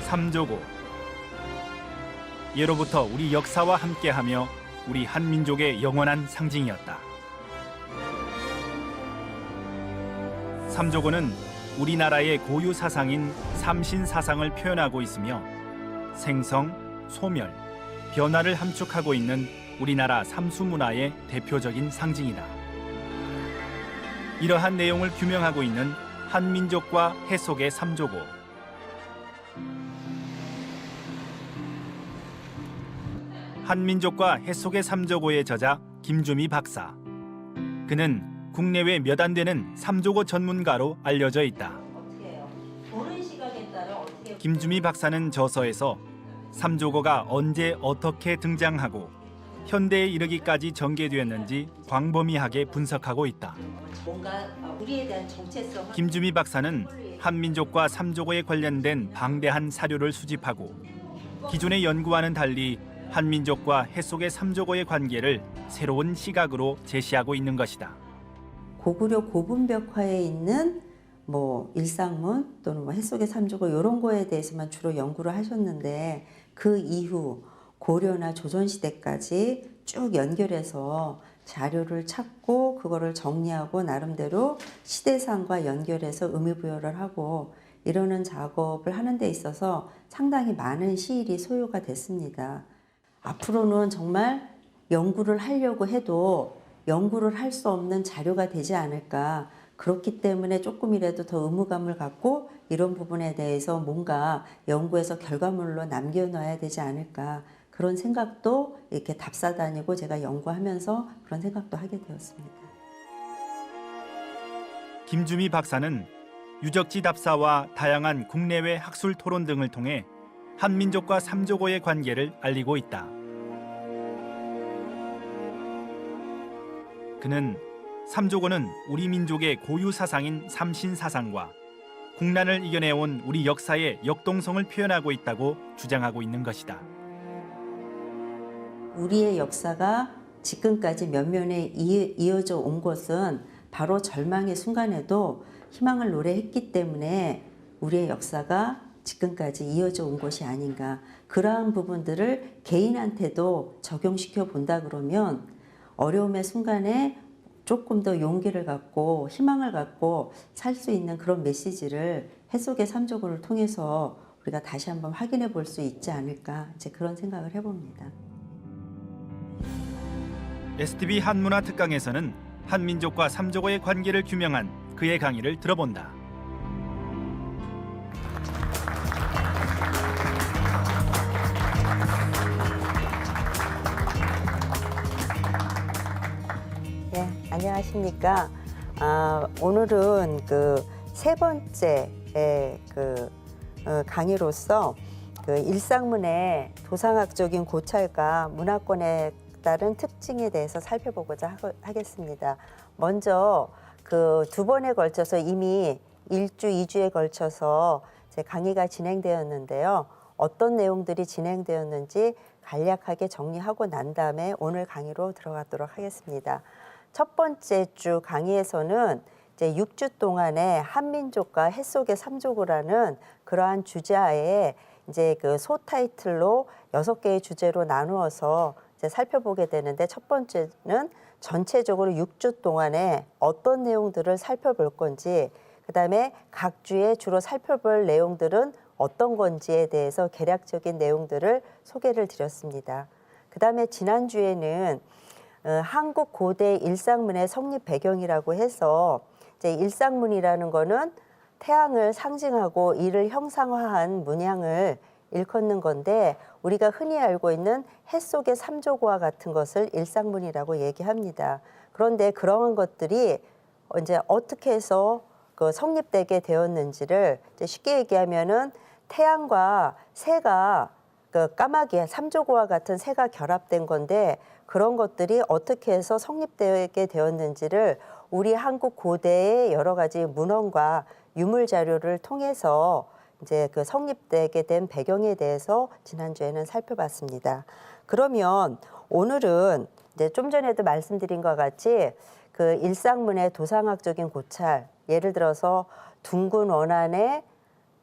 삼조고. 예로부터 우리 역사와 함께하며 우리 한민족의 영원한 상징이었다. 삼조고는 우리나라의 고유 사상인 삼신사상을 표현하고 있으며 생성, 소멸, 변화를 함축하고 있는 우리나라 삼수문화의 대표적인 상징이다. 이러한 내용을 규명하고 있는 한민족과 해속의 삼조고. 한민족과 해속의 삼조고의 저자 김주미 박사. 그는 국내외 몇 안 되는 삼조고 전문가로 알려져 있다. 김주미 박사는 저서에서 삼조고가 언제 어떻게 등장하고 현대에 이르기까지 전개되었는지 광범위하게 분석하고 있다. 뭔가 우리에 대한 정체성. 김주미 박사는 한민족과 삼조고에 관련된 방대한 사료를 수집하고 기존의 연구와는 달리 한민족과 해속의 삼조고의 관계를 새로운 시각으로 제시하고 있는 것이다. 고구려 고분벽화에 있는 일상문 또는 해속의 삼조고 이런 거에 대해서만 주로 연구를 하셨는데 그 이후 고려나 조선시대까지 쭉 연결해서 자료를 찾고 그거를 정리하고 나름대로 시대상과 연결해서 의미부여를 하고 이러는 작업을 하는 데 있어서 상당히 많은 시일이 소요가 됐습니다. 앞으로는 정말 연구를 하려고 해도 연구를 할 수 없는 자료가 되지 않을까. 그렇기 때문에 조금이라도 더 의무감을 갖고 이런 부분에 대해서 뭔가 연구해서 결과물로 남겨놔야 되지 않을까. 그런 생각도 이렇게 답사 다니고 제가 연구하면서 그런 생각도 하게 되었습니다. 김주미 박사는 유적지 답사와 다양한 국내외 학술 토론 등을 통해 한민족과 삼조고의 관계를 알리고 있다. 그는 삼조고는 우리 민족의 고유 사상인 삼신사상과 국난을 이겨내온 우리 역사의 역동성을 표현하고 있다고 주장하고 있는 것이다. 우리의 역사가 지금까지 면면에 이어져 온 것은 바로 절망의 순간에도 희망을 노래했기 때문에 우리의 역사가 지금까지 이어져 온 것이 아닌가. 그러한 부분들을 개인한테도 적용시켜 본다 그러면 어려움의 순간에 조금 더 용기를 갖고 희망을 갖고 살 수 있는 그런 메시지를 해속의 삼조고를 통해서 우리가 다시 한번 확인해 볼 수 있지 않을까 이제 그런 생각을 해봅니다. STV 한문화 특강에서는 한민족과 삼조고의 관계를 규명한 그의 강의를 들어본다. 네, 안녕하십니까. 오늘은 그 세 번째 강의로서 그 일상문의 도상학적인 고찰과 문화권에 따른 특징에 대해서 살펴보고자 하겠습니다. 먼저 그 두 번에 걸쳐서 이미 1주, 2주에 걸쳐서 제 강의가 진행되었는데요. 어떤 내용들이 진행되었는지 간략하게 정리하고 난 다음에 오늘 강의로 들어가도록 하겠습니다. 첫 번째 주 강의에서는 이제 6주 동안에 한민족과 해속의 삼조고라는 그러한 주제하에 이제 그 소타이틀로 6개의 주제로 나누어서 이제 살펴보게 되는데 첫 번째는 전체적으로 6주 동안에 어떤 내용들을 살펴볼 건지 그다음에 각 주에 주로 살펴볼 내용들은 어떤 건지에 대해서 개략적인 내용들을 소개를 드렸습니다. 그다음에 지난주에는 한국 고대 일상문의 성립 배경이라고 해서 이제 일상문이라는 거는 태양을 상징하고 이를 형상화한 문양을 일컫는 건데 우리가 흔히 알고 있는 해 속의 삼조고와 같은 것을 일상문이라고 얘기합니다. 그런데 그러한 것들이 이제 어떻게 해서 그 성립되게 되었는지를 이제 쉽게 얘기하면은 태양과 새가 그 까마귀 삼조고와 같은 새가 결합된 건데 그런 것들이 어떻게 해서 성립되게 되었는지를 우리 한국 고대의 여러 가지 문헌과 유물 자료를 통해서 이제 그 성립되게 된 배경에 대해서 지난주에는 살펴봤습니다. 그러면 오늘은 이제 좀 전에도 말씀드린 것 같이 그 일상문의 도상학적인 고찰, 예를 들어서 둥근 원안에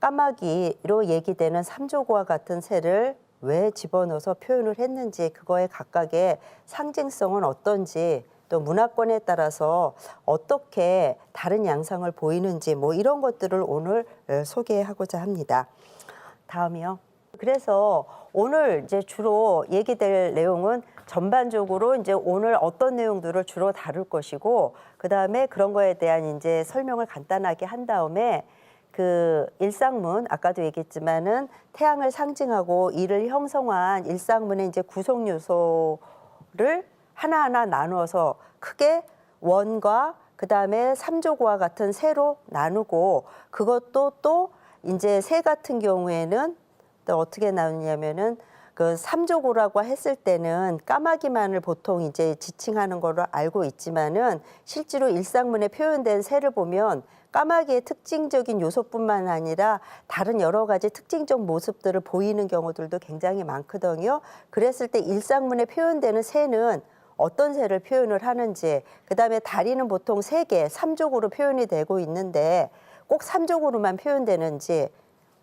까마귀로 얘기되는 삼조고와 같은 새를 왜 집어넣어서 표현을 했는지, 그거의 각각의 상징성은 어떤지, 또 문화권에 따라서 어떻게 다른 양상을 보이는지 뭐 이런 것들을 오늘 소개하고자 합니다. 다음이요. 그래서 오늘 이제 주로 얘기될 내용은 전반적으로 이제 오늘 어떤 내용들을 주로 다룰 것이고, 그 다음에 그런 거에 대한 이제 설명을 간단하게 한 다음에 그 일상문, 아까도 얘기했지만은 태양을 상징하고 이를 형성한 일상문의 이제 구성 요소를 하나하나 나누어서 크게 원과 그 다음에 삼조고와 같은 새로 나누고, 그것도 또 이제 새 같은 경우에는 또 어떻게 나누냐면은 그 삼조고라고 했을 때는 까마귀만을 보통 이제 지칭하는 거로 알고 있지만은 실제로 일상문에 표현된 새를 보면 까마귀의 특징적인 요소뿐만 아니라 다른 여러 가지 특징적 모습들을 보이는 경우들도 굉장히 많거든요. 그랬을 때 일상문에 표현되는 새는 어떤 새를 표현을 하는지, 그다음에 다리는 보통 3개, 3족으로 표현이 되고 있는데 꼭 3족으로만 표현되는지,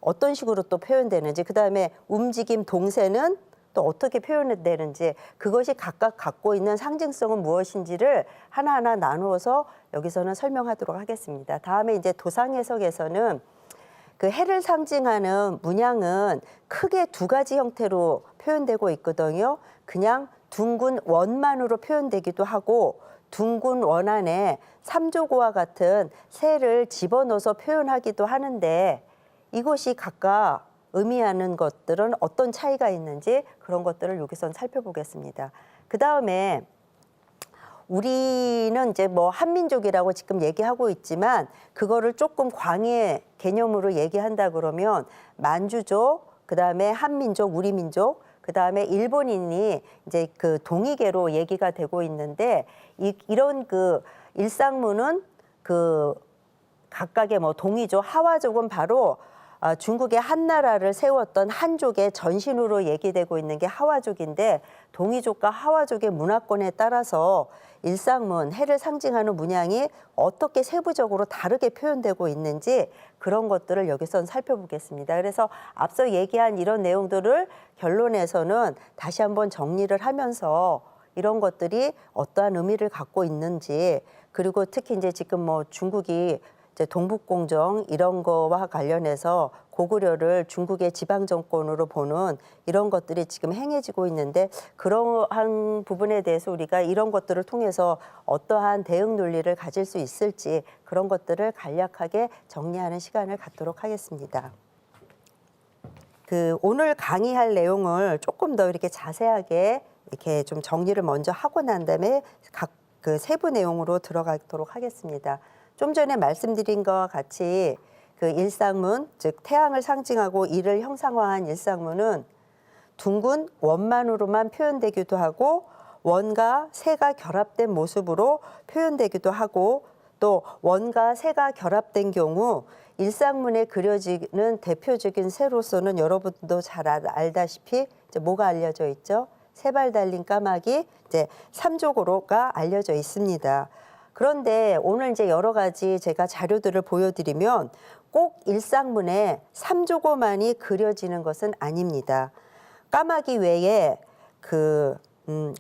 어떤 식으로 또 표현되는지, 그다음에 움직임 동새는 또 어떻게 표현되는지, 그것이 각각 갖고 있는 상징성은 무엇인지를 하나하나 나누어서 여기서는 설명하도록 하겠습니다. 다음에 이제 도상 해석에서는 그 해를 상징하는 문양은 크게 2가지 형태로 표현되고 있거든요. 그냥 둥근 원만으로 표현되기도 하고, 둥근 원 안에 삼조고와 같은 새를 집어넣어서 표현하기도 하는데, 이것이 각각 의미하는 것들은 어떤 차이가 있는지 그런 것들을 여기서 살펴보겠습니다. 그 다음에 우리는 이제 뭐 한민족이라고 지금 얘기하고 있지만 그거를 조금 광의 개념으로 얘기한다 그러면 만주족, 그 다음에 한민족, 우리 민족, 그 다음에 일본인이 이제 그 동이계로 얘기가 되고 있는데, 이런 그 일상문은 그 각각의 뭐 동이족, 하와족은 바로 중국의 한나라를 세웠던 한족의 전신으로 얘기되고 있는 게 하와족인데, 동이족과 하와족의 문화권에 따라서 일상문, 해를 상징하는 문양이 어떻게 세부적으로 다르게 표현되고 있는지 그런 것들을 여기서 살펴보겠습니다. 그래서 앞서 얘기한 이런 내용들을 결론에서는 다시 한번 정리를 하면서 이런 것들이 어떠한 의미를 갖고 있는지, 그리고 특히 이제 지금 뭐 중국이 이제 동북공정 이런 거와 관련해서 고구려를 중국의 지방 정권으로 보는 이런 것들이 지금 행해지고 있는데, 그러한 부분에 대해서 우리가 이런 것들을 통해서 어떠한 대응 논리를 가질 수 있을지 그런 것들을 간략하게 정리하는 시간을 갖도록 하겠습니다. 그 오늘 강의할 내용을 조금 더 이렇게 자세하게 이렇게 좀 정리를 먼저 하고 난 다음에 각 그 세부 내용으로 들어가도록 하겠습니다. 좀 전에 말씀드린 것과 같이 그 일상문, 즉 태양을 상징하고 이를 형상화한 일상문은 둥근 원만으로만 표현되기도 하고, 원과 새가 결합된 모습으로 표현되기도 하고, 또 원과 새가 결합된 경우 일상문에 그려지는 대표적인 새로서는 여러분도 잘 알다시피 이제 뭐가 알려져 있죠? 3발 달린 까마귀, 이제 삼조고로가 알려져 있습니다. 그런데 오늘 이제 여러 가지 제가 자료들을 보여드리면 꼭 일상문에 삼조고만이 그려지는 것은 아닙니다. 까마귀 외에 그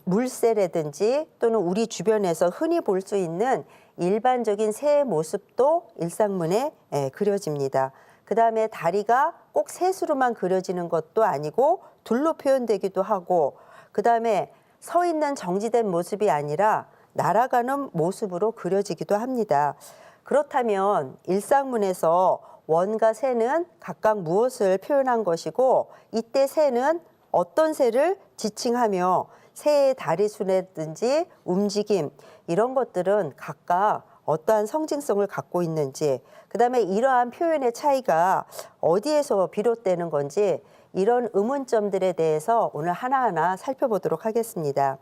물새라든지 또는 우리 주변에서 흔히 볼 수 있는 일반적인 새의 모습도 일상문에 그려집니다. 그 다음에 다리가 꼭 셋으로만 그려지는 것도 아니고 둘로 표현되기도 하고, 그 다음에 서 있는 정지된 모습이 아니라 날아가는 모습으로 그려지기도 합니다. 그렇다면 일상문에서 원과 새는 각각 무엇을 표현한 것이고, 이때 새는 어떤 새를 지칭하며 새의 다리수라든지 움직임 이런 것들은 각각 어떠한 성징성을 갖고 있는지, 그다음에 이러한 표현의 차이가 어디에서 비롯되는 건지 이런 의문점들에 대해서 오늘 하나하나 살펴보도록 하겠습니다.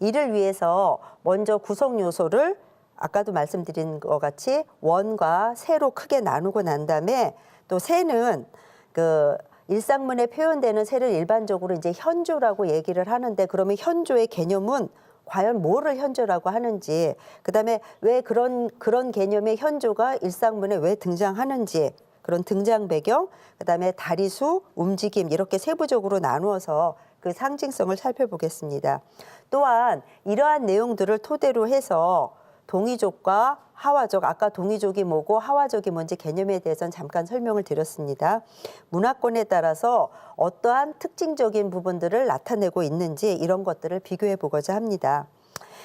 이를 위해서 먼저 구성 요소를 아까도 말씀드린 것 같이 원과 새로 크게 나누고 난 다음에, 또 새는 그 일상문에 표현되는 새를 일반적으로 이제 현조라고 얘기를 하는데, 그러면 현조의 개념은 과연 뭐를 현조라고 하는지, 그다음에 왜 그런 개념의 현조가 일상문에 왜 등장하는지, 그런 등장 배경, 그다음에 다리수, 움직임 이렇게 세부적으로 나누어서 그 상징성을 살펴보겠습니다. 또한 이러한 내용들을 토대로 해서 동이족과 하와족, 아까 동이족이 뭐고 하와족이 뭔지 개념에 대해서는 잠깐 설명을 드렸습니다. 문화권에 따라서 어떠한 특징적인 부분들을 나타내고 있는지 이런 것들을 비교해 보고자 합니다.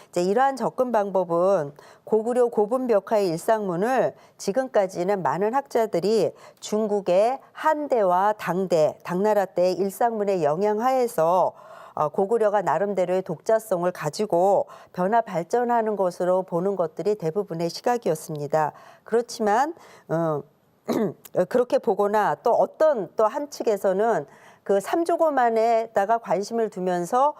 이제 이러한 접근 방법은 고구려 고분벽화의 일상문을 지금까지는 많은 학자들이 중국의 한대와 당대, 당나라 때의 일상문의 영향하에서 고구려가 나름대로의 독자성을 가지고 변화 발전하는 것으로 보는 것들이 대부분의 시각이었습니다. 그렇지만 그렇게 보거나 또 어떤 또 한 측에서는 그 삼조고만에다가 관심을 두면서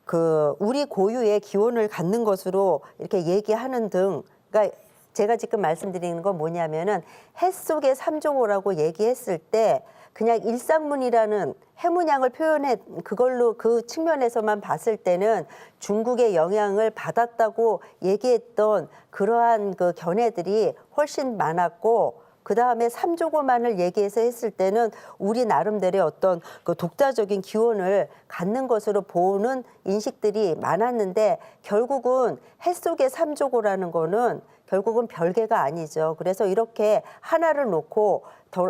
그 우리 고유의 기원을 갖는 것으로 이렇게 얘기하는 등, 그러니까 제가 지금 말씀드리는 건 뭐냐면은 해 속의 삼조고라고 얘기했을 때 그냥 일상문이라는 해문양을 표현해 그걸로 그 측면에서만 봤을 때는 중국의 영향을 받았다고 얘기했던 그러한 그 견해들이 훨씬 많았고, 그 다음에 삼조고만을 얘기해서 했을 때는 우리 나름대로의 어떤 그 독자적인 기원을 갖는 것으로 보는 인식들이 많았는데, 결국은 해 속의 삼조고라는 거는 결국은 별개가 아니죠. 그래서 이렇게 하나를 놓고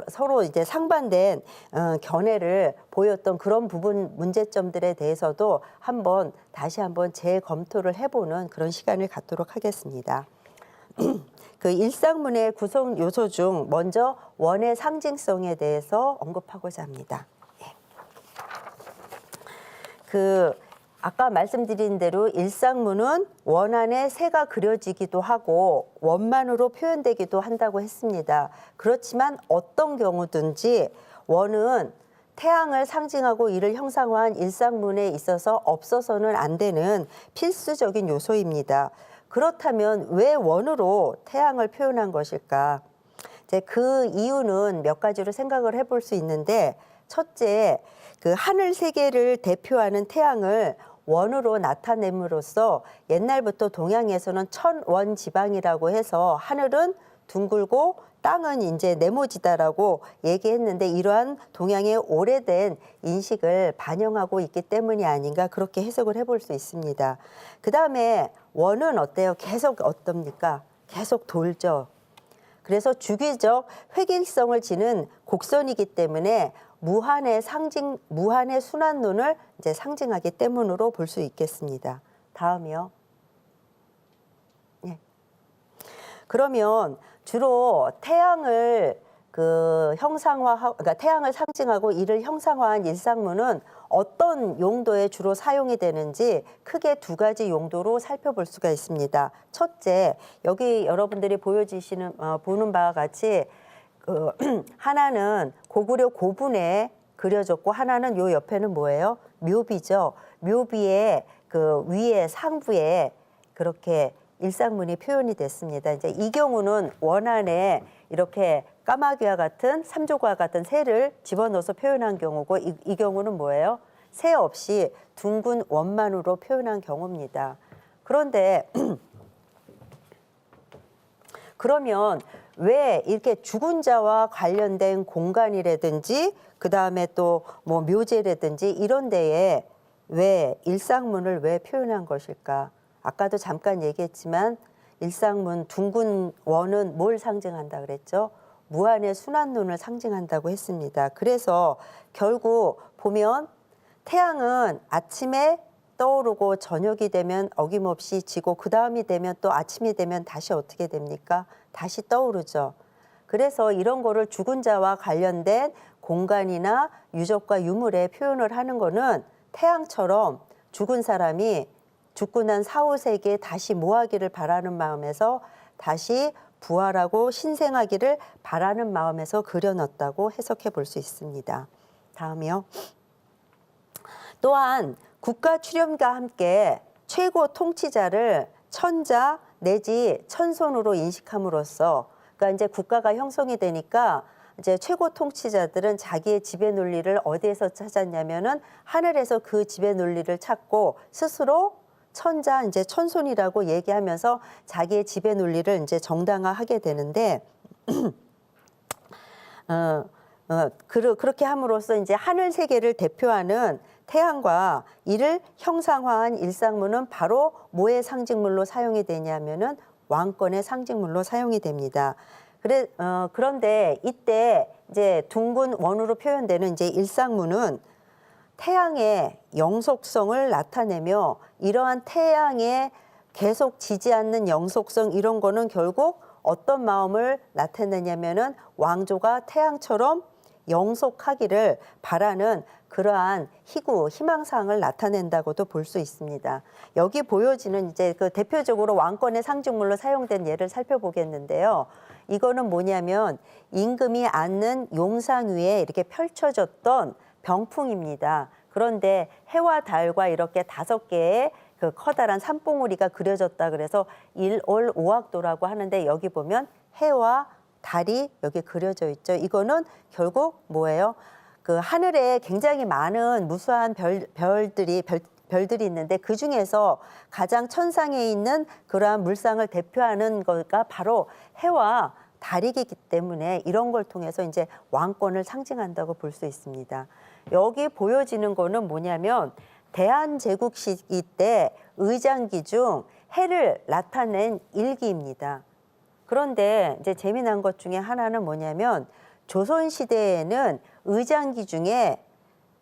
서로 이제 상반된 견해를 보였던 그런 부분 문제점들에 대해서도 다시 한번 재검토를 해보는 그런 시간을 갖도록 하겠습니다. 그 일상문의 구성 요소 중 먼저 원의 상징성에 대해서 언급하고자 합니다. 아까 말씀드린 대로 일상문은 원 안에 새가 그려지기도 하고 원만으로 표현되기도 한다고 했습니다. 그렇지만 어떤 경우든지 원은 태양을 상징하고 이를 형상화한 일상문에 있어서 없어서는 안 되는 필수적인 요소입니다. 그렇다면 왜 원으로 태양을 표현한 것일까? 이제 그 이유는 몇 가지로 생각을 해볼 수 있는데, 첫째, 그 하늘 세계를 대표하는 태양을 원으로 나타냄으로써 옛날부터 동양에서는 천원지방이라고 해서 하늘은 둥글고 땅은 이제 네모지다라고 얘기했는데, 이러한 동양의 오래된 인식을 반영하고 있기 때문이 아닌가, 그렇게 해석을 해볼 수 있습니다. 그 다음에 원은 어때요? 계속 어떻습니까? 계속 돌죠. 그래서 주기적 획일성을 지닌 곡선이기 때문에 무한의 순환론을 이제 상징하기 때문으로 볼 수 있겠습니다. 다음이요. 네. 그러면 주로 태양을 그러니까 태양을 상징하고 이를 형상화한 일상문은 어떤 용도에 주로 사용이 되는지 크게 두 가지 용도로 살펴볼 수가 있습니다. 첫째, 여기 여러분들이 보는 바와 같이 하나는 고구려 고분에 그려졌고, 하나는 요 옆에는 뭐예요? 묘비죠. 묘비의 그 위에 상부에 그렇게 일상문이 표현이 됐습니다. 이제 이 경우는 원 안에 이렇게 까마귀와 같은 삼조과 같은 새를 집어넣어서 표현한 경우고, 이 경우는 뭐예요? 새 없이 둥근 원만으로 표현한 경우입니다. 그런데 그러면 왜 이렇게 죽은 자와 관련된 공간이라든지 그 다음에 또 뭐 묘제라든지 이런 데에 왜 일상문을 왜 표현한 것일까? 아까도 잠깐 얘기했지만 일상문 둥근 원은 뭘 상징한다 그랬죠? 무한의 순환론을 상징한다고 했습니다. 그래서 결국 보면 태양은 아침에 떠오르고 저녁이 되면 어김없이 지고 그 다음이 되면 또 아침이 되면 다시 어떻게 됩니까? 다시 떠오르죠. 그래서 이런 거를 죽은 자와 관련된 공간이나 유적과 유물에 표현을 하는 거는 태양처럼 죽은 사람이 죽고 난 사후 세계에 다시 모하기를 바라는 마음에서 다시 부활하고 신생하기를 바라는 마음에서 그려놨다고 해석해 볼 수 있습니다. 다음이요. 또한 국가 출현과 함께 최고 통치자를 천자 내지 천손으로 인식함으로써, 그러니까 이제 국가가 형성이 되니까 이제 최고 통치자들은 자기의 지배 논리를 어디에서 찾았냐면은 하늘에서 그 지배 논리를 찾고 스스로 천자, 이제 천손이라고 얘기하면서 자기의 지배 논리를 이제 정당화하게 되는데 그렇게 함으로써 이제 하늘 세계를 대표하는 태양과 이를 형상화한 일상문은 바로 뭐의 상징물로 사용이 되냐면은 왕권의 상징물로 사용이 됩니다. 그런데 이때 이제 둥근 원으로 표현되는 이제 일상문은 태양의 영속성을 나타내며 이러한 태양의 계속 지지 않는 영속성 이런 거는 결국 어떤 마음을 나타내냐면은 왕조가 태양처럼 영속하기를 바라는 그러한 희망사항을 나타낸다고도 볼 수 있습니다. 여기 보여지는 이제 그 대표적으로 왕권의 상징물로 사용된 예를 살펴보겠는데요. 이거는 뭐냐면 임금이 앉는 용상 위에 이렇게 펼쳐졌던 병풍입니다. 그런데 해와 달과 이렇게 5개의 그 커다란 산봉우리가 그려졌다 그래서 일월오악도라고 하는데 여기 보면 해와 달이 여기 그려져 있죠. 이거는 결국 뭐예요? 그 하늘에 굉장히 많은 무수한 별들이 있는데 그 중에서 가장 천상에 있는 그러한 물상을 대표하는 거가 바로 해와 달이기 때문에 이런 걸 통해서 이제 왕권을 상징한다고 볼 수 있습니다. 여기 보여지는 거는 뭐냐면 대한제국 시기 때 의장기 중 해를 나타낸 일기입니다. 그런데 이제 재미난 것 중에 하나는 뭐냐면 조선시대에는 의장기 중에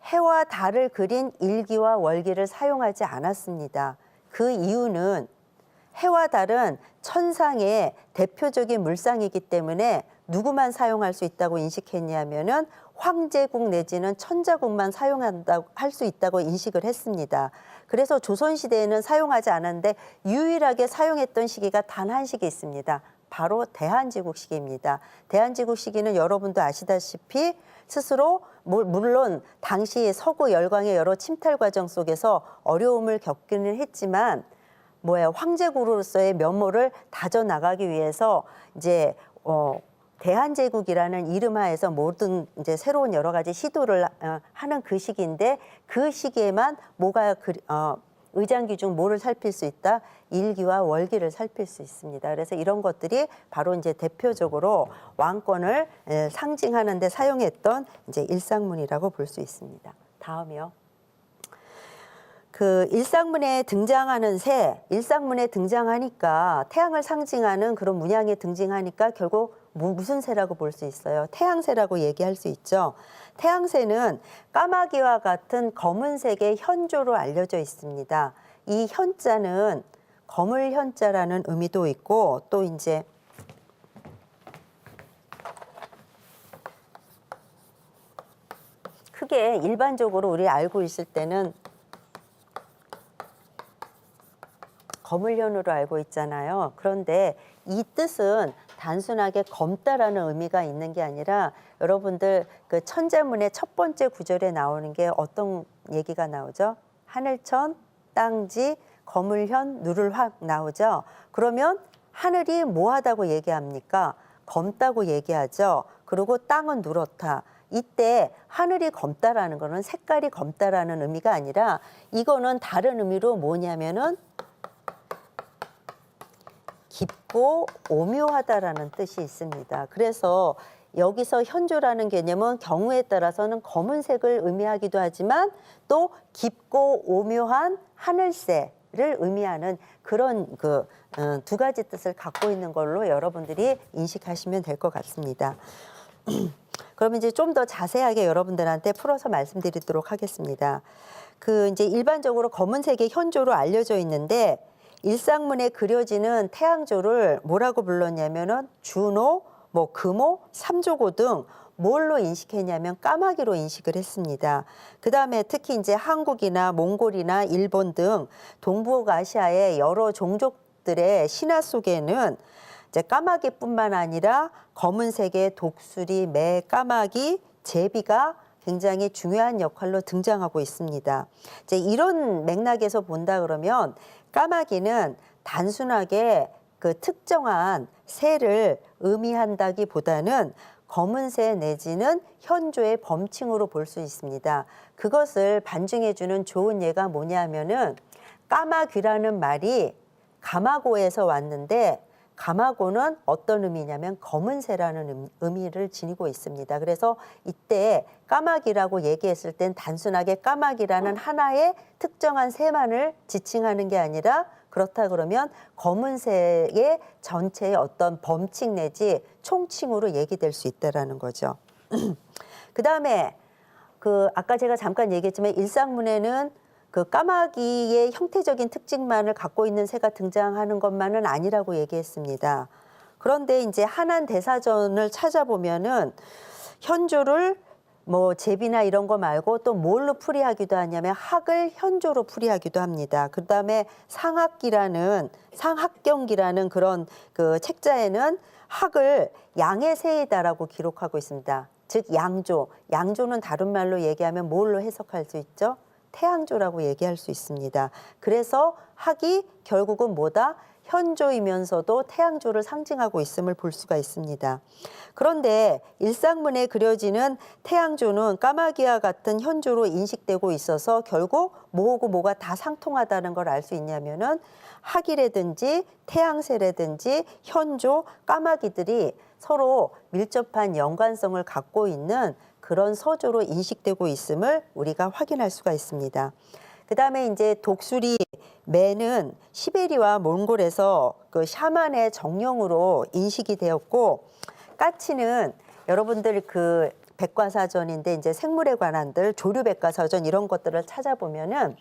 해와 달을 그린 일기와 월기를 사용하지 않았습니다. 그 이유는 해와 달은 천상의 대표적인 물상이기 때문에 누구만 사용할 수 있다고 인식했냐면은 황제국 내지는 천자국만 사용한다고 할 수 있다고 인식을 했습니다. 그래서 조선시대에는 사용하지 않았는데 유일하게 사용했던 시기가 단 한 시기 있습니다. 바로 대한제국 시기입니다. 대한제국 시기는 여러분도 아시다시피 스스로 물론 당시 서구 열강의 여러 침탈 과정 속에서 어려움을 겪기는 했지만 황제국으로서의 면모를 다져 나가기 위해서 이제 대한제국이라는 이름하에서 모든 이제 새로운 여러 가지 시도를 하는 그 시기인데 그 시기에만 의장기 중 뭐를 살필 수 있다? 일기와 월기를 살필 수 있습니다. 그래서 이런 것들이 바로 이제 대표적으로 왕권을 상징하는 데 사용했던 이제 일상문이라고 볼 수 있습니다. 다음이요. 그 일상문에 등장하는 새, 일상문에 등장하니까 태양을 상징하는 그런 문양에 등장하니까 결국 무슨 새라고 볼 수 있어요? 태양새라고 얘기할 수 있죠. 태양새는 까마귀와 같은 검은색의 현조로 알려져 있습니다. 이 현자는 검을 현자라는 의미도 있고 또 이제 크게 일반적으로 우리 알고 있을 때는 검을현으로 알고 있잖아요. 그런데 이 뜻은 단순하게 검다라는 의미가 있는 게 아니라 여러분들 그 천자문의 첫 번째 구절에 나오는 게 어떤 얘기가 나오죠? 하늘천, 땅지, 검을현, 누를확 나오죠. 그러면 하늘이 뭐하다고 얘기합니까? 검다고 얘기하죠. 그리고 땅은 누렇다. 이때 하늘이 검다라는 거는 색깔이 검다라는 의미가 아니라 이거는 다른 의미로 뭐냐면은 깊고 오묘하다라는 뜻이 있습니다. 그래서 여기서 현조라는 개념은 경우에 따라서는 검은색을 의미하기도 하지만 또 깊고 오묘한 하늘새를 의미하는 그런 두 가지 뜻을 갖고 있는 걸로 여러분들이 인식하시면 될 것 같습니다. 그럼 이제 좀 더 자세하게 여러분들한테 풀어서 말씀드리도록 하겠습니다. 이제 일반적으로 검은색의 현조로 알려져 있는데 일상문에 그려지는 태양조를 뭐라고 불렀냐면은 준호, 금호, 삼조고 등 뭘로 인식했냐면 까마귀로 인식을 했습니다. 그 다음에 특히 이제 한국이나 몽골이나 일본 등 동북아시아의 여러 종족들의 신화 속에는 이제 까마귀뿐만 아니라 검은색의 독수리, 매, 까마귀, 제비가 굉장히 중요한 역할로 등장하고 있습니다. 이제 이런 맥락에서 본다 그러면 까마귀는 단순하게 그 특정한 새를 의미한다기보다는 검은새 내지는 현조의 범칭으로 볼 수 있습니다. 그것을 반증해주는 좋은 예가 뭐냐면은 까마귀라는 말이 가마고에서 왔는데 감하고는 어떤 의미냐면 검은새라는 의미를 지니고 있습니다. 그래서 이때 까마귀라고 얘기했을 땐 단순하게 까마귀라는 하나의 특정한 새만을 지칭하는 게 아니라 그렇다 그러면 검은새의 전체의 어떤 범칙 내지 총칭으로 얘기될 수 있다라는 거죠. 그다음에 아까 제가 잠깐 얘기했지만 일상문에는 그 까마귀의 형태적인 특징만을 갖고 있는 새가 등장하는 것만은 아니라고 얘기했습니다. 그런데 이제 한안 대사전을 찾아보면은 현조를 뭐 제비나 이런 거 말고 또 뭘로 풀이하기도 하냐면 학을 현조로 풀이하기도 합니다. 그다음에 상학경기라는 그런 그 책자에는 학을 양의 새이다라고 기록하고 있습니다. 즉 양조는 다른 말로 얘기하면 뭘로 해석할 수 있죠? 태양조라고 얘기할 수 있습니다. 그래서 학이 결국은 뭐다? 현조이면서도 태양조를 상징하고 있음을 볼 수가 있습니다. 그런데 일상문에 그려지는 태양조는 까마귀와 같은 현조로 인식되고 있어서 결국 뭐하고 뭐가 다 상통하다는 걸 알 수 있냐면은 학이라든지 태양새라든지 현조, 까마귀들이 서로 밀접한 연관성을 갖고 있는 그런 서조로 인식되고 있음을 우리가 확인할 수가 있습니다. 그다음에 이제 독수리 매는 시베리아와 몽골에서 그 샤만의 정령으로 인식이 되었고, 까치는 여러분들 그 백과사전인데 이제 생물에 관한들 조류백과사전 이런 것들을 찾아보면은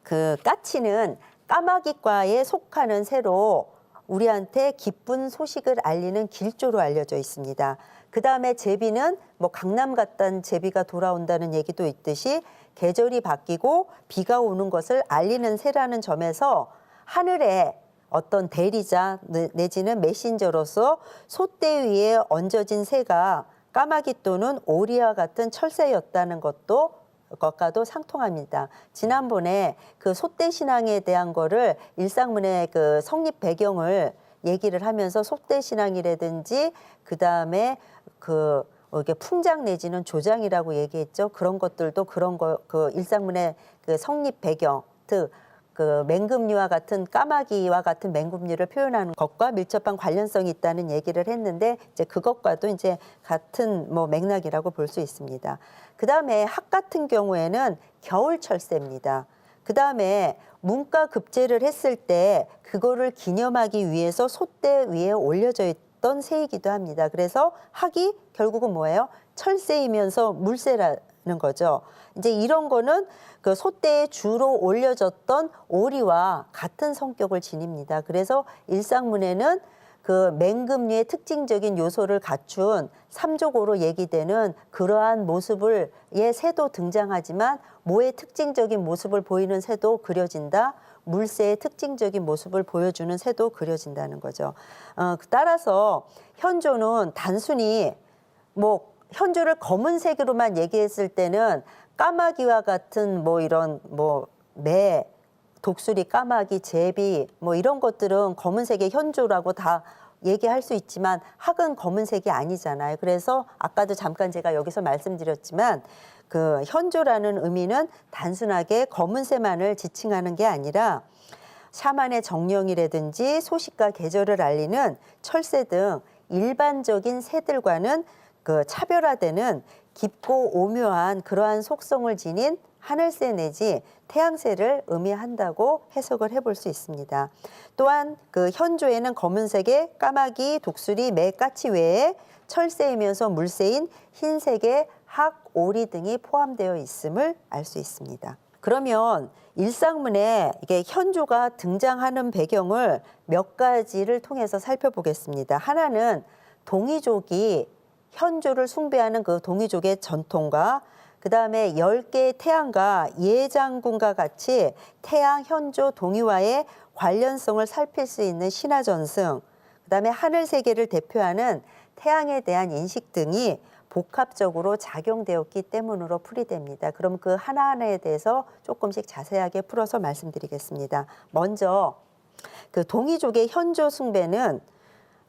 그 까치는 까마귀과에 속하는 새로 우리한테 기쁜 소식을 알리는 길조로 알려져 있습니다. 그 다음에 제비는 뭐 강남 갔던 제비가 돌아온다는 얘기도 있듯이 계절이 바뀌고 비가 오는 것을 알리는 새라는 점에서 하늘에 어떤 대리자 내지는 메신저로서 솥대 위에 얹어진 새가 까마귀 또는 오리와 같은 철새였다는 것과도 상통합니다. 지난번에 그 솥대 신앙에 대한 거를 일상문의 그 성립 배경을 얘기를 하면서 솥대 신앙이라든지 그 다음에 이게 풍장 내지는 조장이라고 얘기했죠. 그런 것들도 그 일상문의 그 성립 배경, 즉 그 맹금류와 같은 까마귀와 같은 맹금류를 표현하는 것과 밀접한 관련성이 있다는 얘기를 했는데 이제 그것과도 이제 같은 뭐 맥락이라고 볼 수 있습니다. 그 다음에 학 같은 경우에는 겨울철새입니다. 그 다음에 문과 급제를 했을 때 그거를 기념하기 위해서 솥대 위에 올려져 있던 새이기도 합니다. 그래서 학이 결국은 뭐예요? 철새이면서 물새라는 거죠. 이제 이런 거는 그 솥대에 주로 올려졌던 오리와 같은 성격을 지닙니다. 그래서 일상문에는 그 맹금류의 특징적인 요소를 갖춘 삼조고로 얘기되는 그러한 모습의 새도 등장하지만 모의 특징적인 모습을 보이는 새도 그려진다. 물새의 특징적인 모습을 보여주는 새도 그려진다는 거죠. 따라서 현조는 단순히 뭐 현조를 검은색으로만 얘기했을 때는 까마귀와 같은 뭐 이런 뭐 매, 독수리, 까마귀, 제비 뭐 이런 것들은 검은색의 현조라고 다 얘기할 수 있지만 학은 검은색이 아니잖아요. 그래서 아까도 잠깐 제가 여기서 말씀드렸지만 그 현조라는 의미는 단순하게 검은새만을 지칭하는 게 아니라 샤만의 정령이라든지 소식과 계절을 알리는 철새 등 일반적인 새들과는 그 차별화되는 깊고 오묘한 그러한 속성을 지닌 하늘새 내지 태양새를 의미한다고 해석을 해볼 수 있습니다. 또한 그 현조에는 검은색의 까마귀, 독수리, 매, 까치 외에 철새이면서 물새인 흰색의 학, 오리 등이 포함되어 있음을 알 수 있습니다. 그러면 일상문에 이게 현조가 등장하는 배경을 몇 가지를 통해서 살펴보겠습니다. 하나는 동이족이 현조를 숭배하는 그 동이족의 전통과 그다음에 10개의 태양과 예장군과 같이 태양, 현조, 동이와의 관련성을 살필 수 있는 신화전승, 그다음에 하늘 세계를 대표하는 태양에 대한 인식 등이 복합적으로 작용되었기 때문으로 풀이됩니다. 그럼 그 하나하나에 대해서 조금씩 자세하게 풀어서 말씀드리겠습니다. 먼저 그 동이족의 현조 숭배는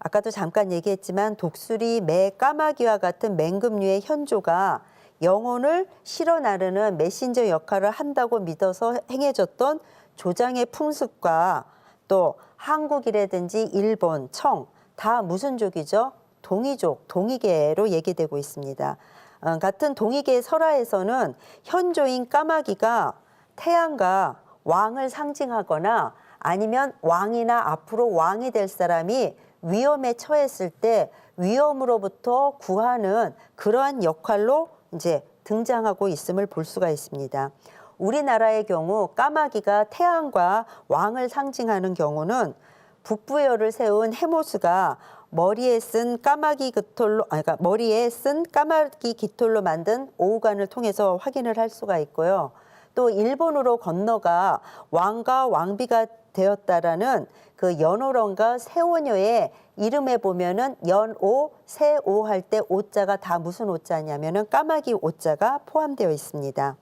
아까도 잠깐 얘기했지만 독수리, 매, 까마귀와 같은 맹금류의 현조가 영혼을 실어 나르는 메신저 역할을 한다고 믿어서 행해졌던 조장의 풍습과 또 한국이라든지 일본, 청 다 무슨 족이죠? 동이족, 동이계로 얘기되고 있습니다. 같은 동이계 설화에서는 현조인 까마귀가 태양과 왕을 상징하거나 아니면 왕이나 앞으로 왕이 될 사람이 위험에 처했을 때 위험으로부터 구하는 그러한 역할로 이제 등장하고 있음을 볼 수가 있습니다. 우리나라의 경우 까마귀가 태양과 왕을 상징하는 경우는 북부여를 세운 해모수가 머리에 쓴 까마귀 깃털로 만든 오우관을 통해서 확인을 할 수가 있고요. 또 일본으로 건너가 왕과 왕비가 되었다라는 그 연호령과 세오녀의 이름에 보면은 연오, 세오 할 때 오자가 다 무슨 오자냐면은 까마귀 오자가 포함되어 있습니다.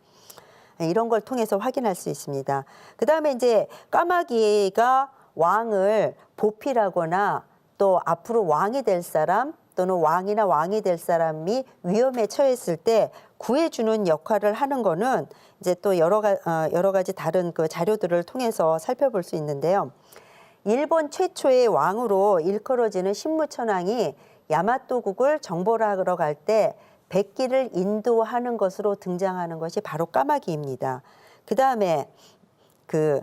이런 걸 통해서 확인할 수 있습니다. 그 다음에 이제 까마귀가 왕을 보필하거나 또 앞으로 왕이 될 사람 또는 왕이나 왕이 될 사람이 위험에 처했을 때 구해주는 역할을 하는 거는 이제 또 여러 가지 다른 그 자료들을 통해서 살펴볼 수 있는데요. 일본 최초의 왕으로 일컬어지는 신무천왕이 야마토국을 정벌 하러 갈 때 백기를 인도하는 것으로 등장하는 것이 바로 까마귀입니다. 그 다음에 그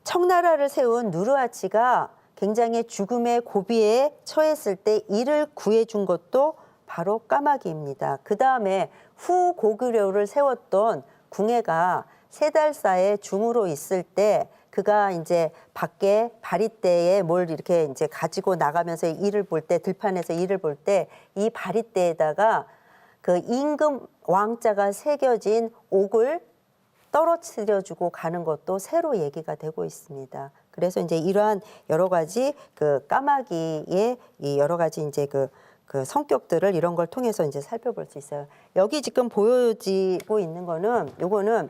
청나라를 세운 누르하치가 굉장히 죽음의 고비에 처했을 때 이를 구해준 것도 바로 까마귀입니다. 그 다음에 후고구려를 세웠던 궁예가 3달 중으로 있을 때 그가 이제 밖에 바리떼에 뭘 이렇게 이제 가지고 나가면서 일을 볼 때 들판에서 일을 볼 때 이 바리떼에다가 그 임금 왕자가 새겨진 옥을 떨어뜨려주고 가는 것도 새로 얘기가 되고 있습니다. 그래서 이제 이러한 여러 가지 그 까마귀의 이 여러 가지 이제 그 성격들을 이런 걸 통해서 이제 살펴볼 수 있어요. 여기 지금 보여지고 있는 거는 요거는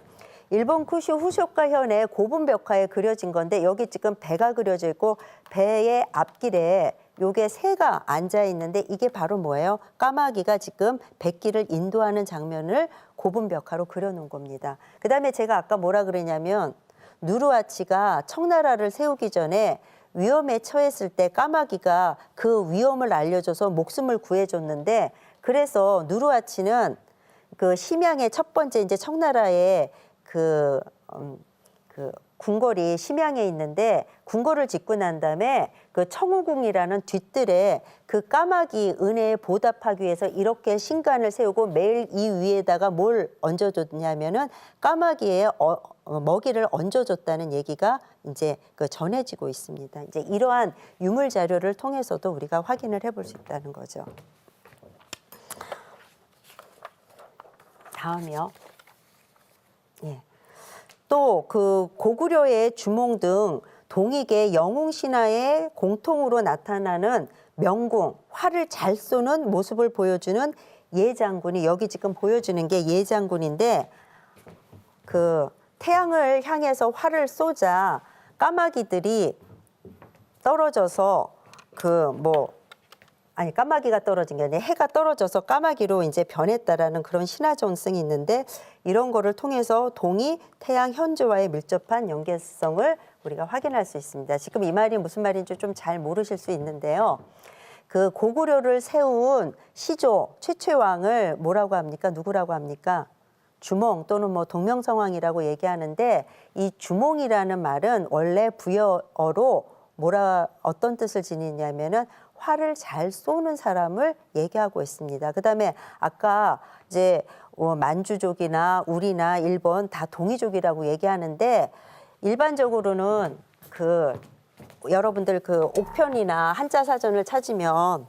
일본 쿠슈 후쇼카 현의 고분 벽화에 그려진 건데 여기 지금 배가 그려져 있고 배의 앞길에 요게 새가 앉아 있는데 이게 바로 뭐예요? 까마귀가 지금 백기를 인도하는 장면을 고분 벽화로 그려놓은 겁니다. 그 다음에 제가 아까 뭐라 그러냐면 누르하치가 청나라를 세우기 전에 위험에 처했을 때 까마귀가 그 위험을 알려줘서 목숨을 구해줬는데 그래서 누르하치는 그 심양의 첫 번째 이제 청나라의 그 궁궐이 심양에 있는데 궁궐을 짓고 난 다음에 그 청우궁이라는 뒷뜰에 그 까마귀 은혜에 보답하기 위해서 이렇게 신관을 세우고 매일 이 위에다가 뭘 얹어줬냐면은 까마귀의 먹이를 얹어줬다는 얘기가 이제 그 전해지고 있습니다. 이제 이러한 유물 자료를 통해서도 우리가 확인을 해볼 수 있다는 거죠. 다음이요. 예. 또 그 고구려의 주몽 등 동익의 영웅 신화의 공통으로 나타나는 명궁, 활을 잘 쏘는 모습을 보여주는 예장군이 여기 지금 보여주는 게 예장군인데 그 태양을 향해서 활을 쏘자 까마귀들이 떨어져서 까마귀가 떨어진 게 아니라 해가 떨어져서 까마귀로 이제 변했다라는 그런 신화 전승이 있는데 이런 거를 통해서 동이 태양 현조와의 밀접한 연계성을 우리가 확인할 수 있습니다. 지금 이 말이 무슨 말인지 좀 잘 모르실 수 있는데요. 그 고구려를 세운 시조 최초의 왕을 뭐라고 합니까? 누구라고 합니까? 주몽 또는 뭐 동명성왕이라고 얘기하는데 이 주몽이라는 말은 원래 부여어로 어떤 뜻을 지니냐면은 활을 잘 쏘는 사람을 얘기하고 있습니다. 그다음에 아까 이제 만주족이나 우리나 일본 다 동이족이라고 얘기하는데 일반적으로는 여러분들 그 옥편이나 한자 사전을 찾으면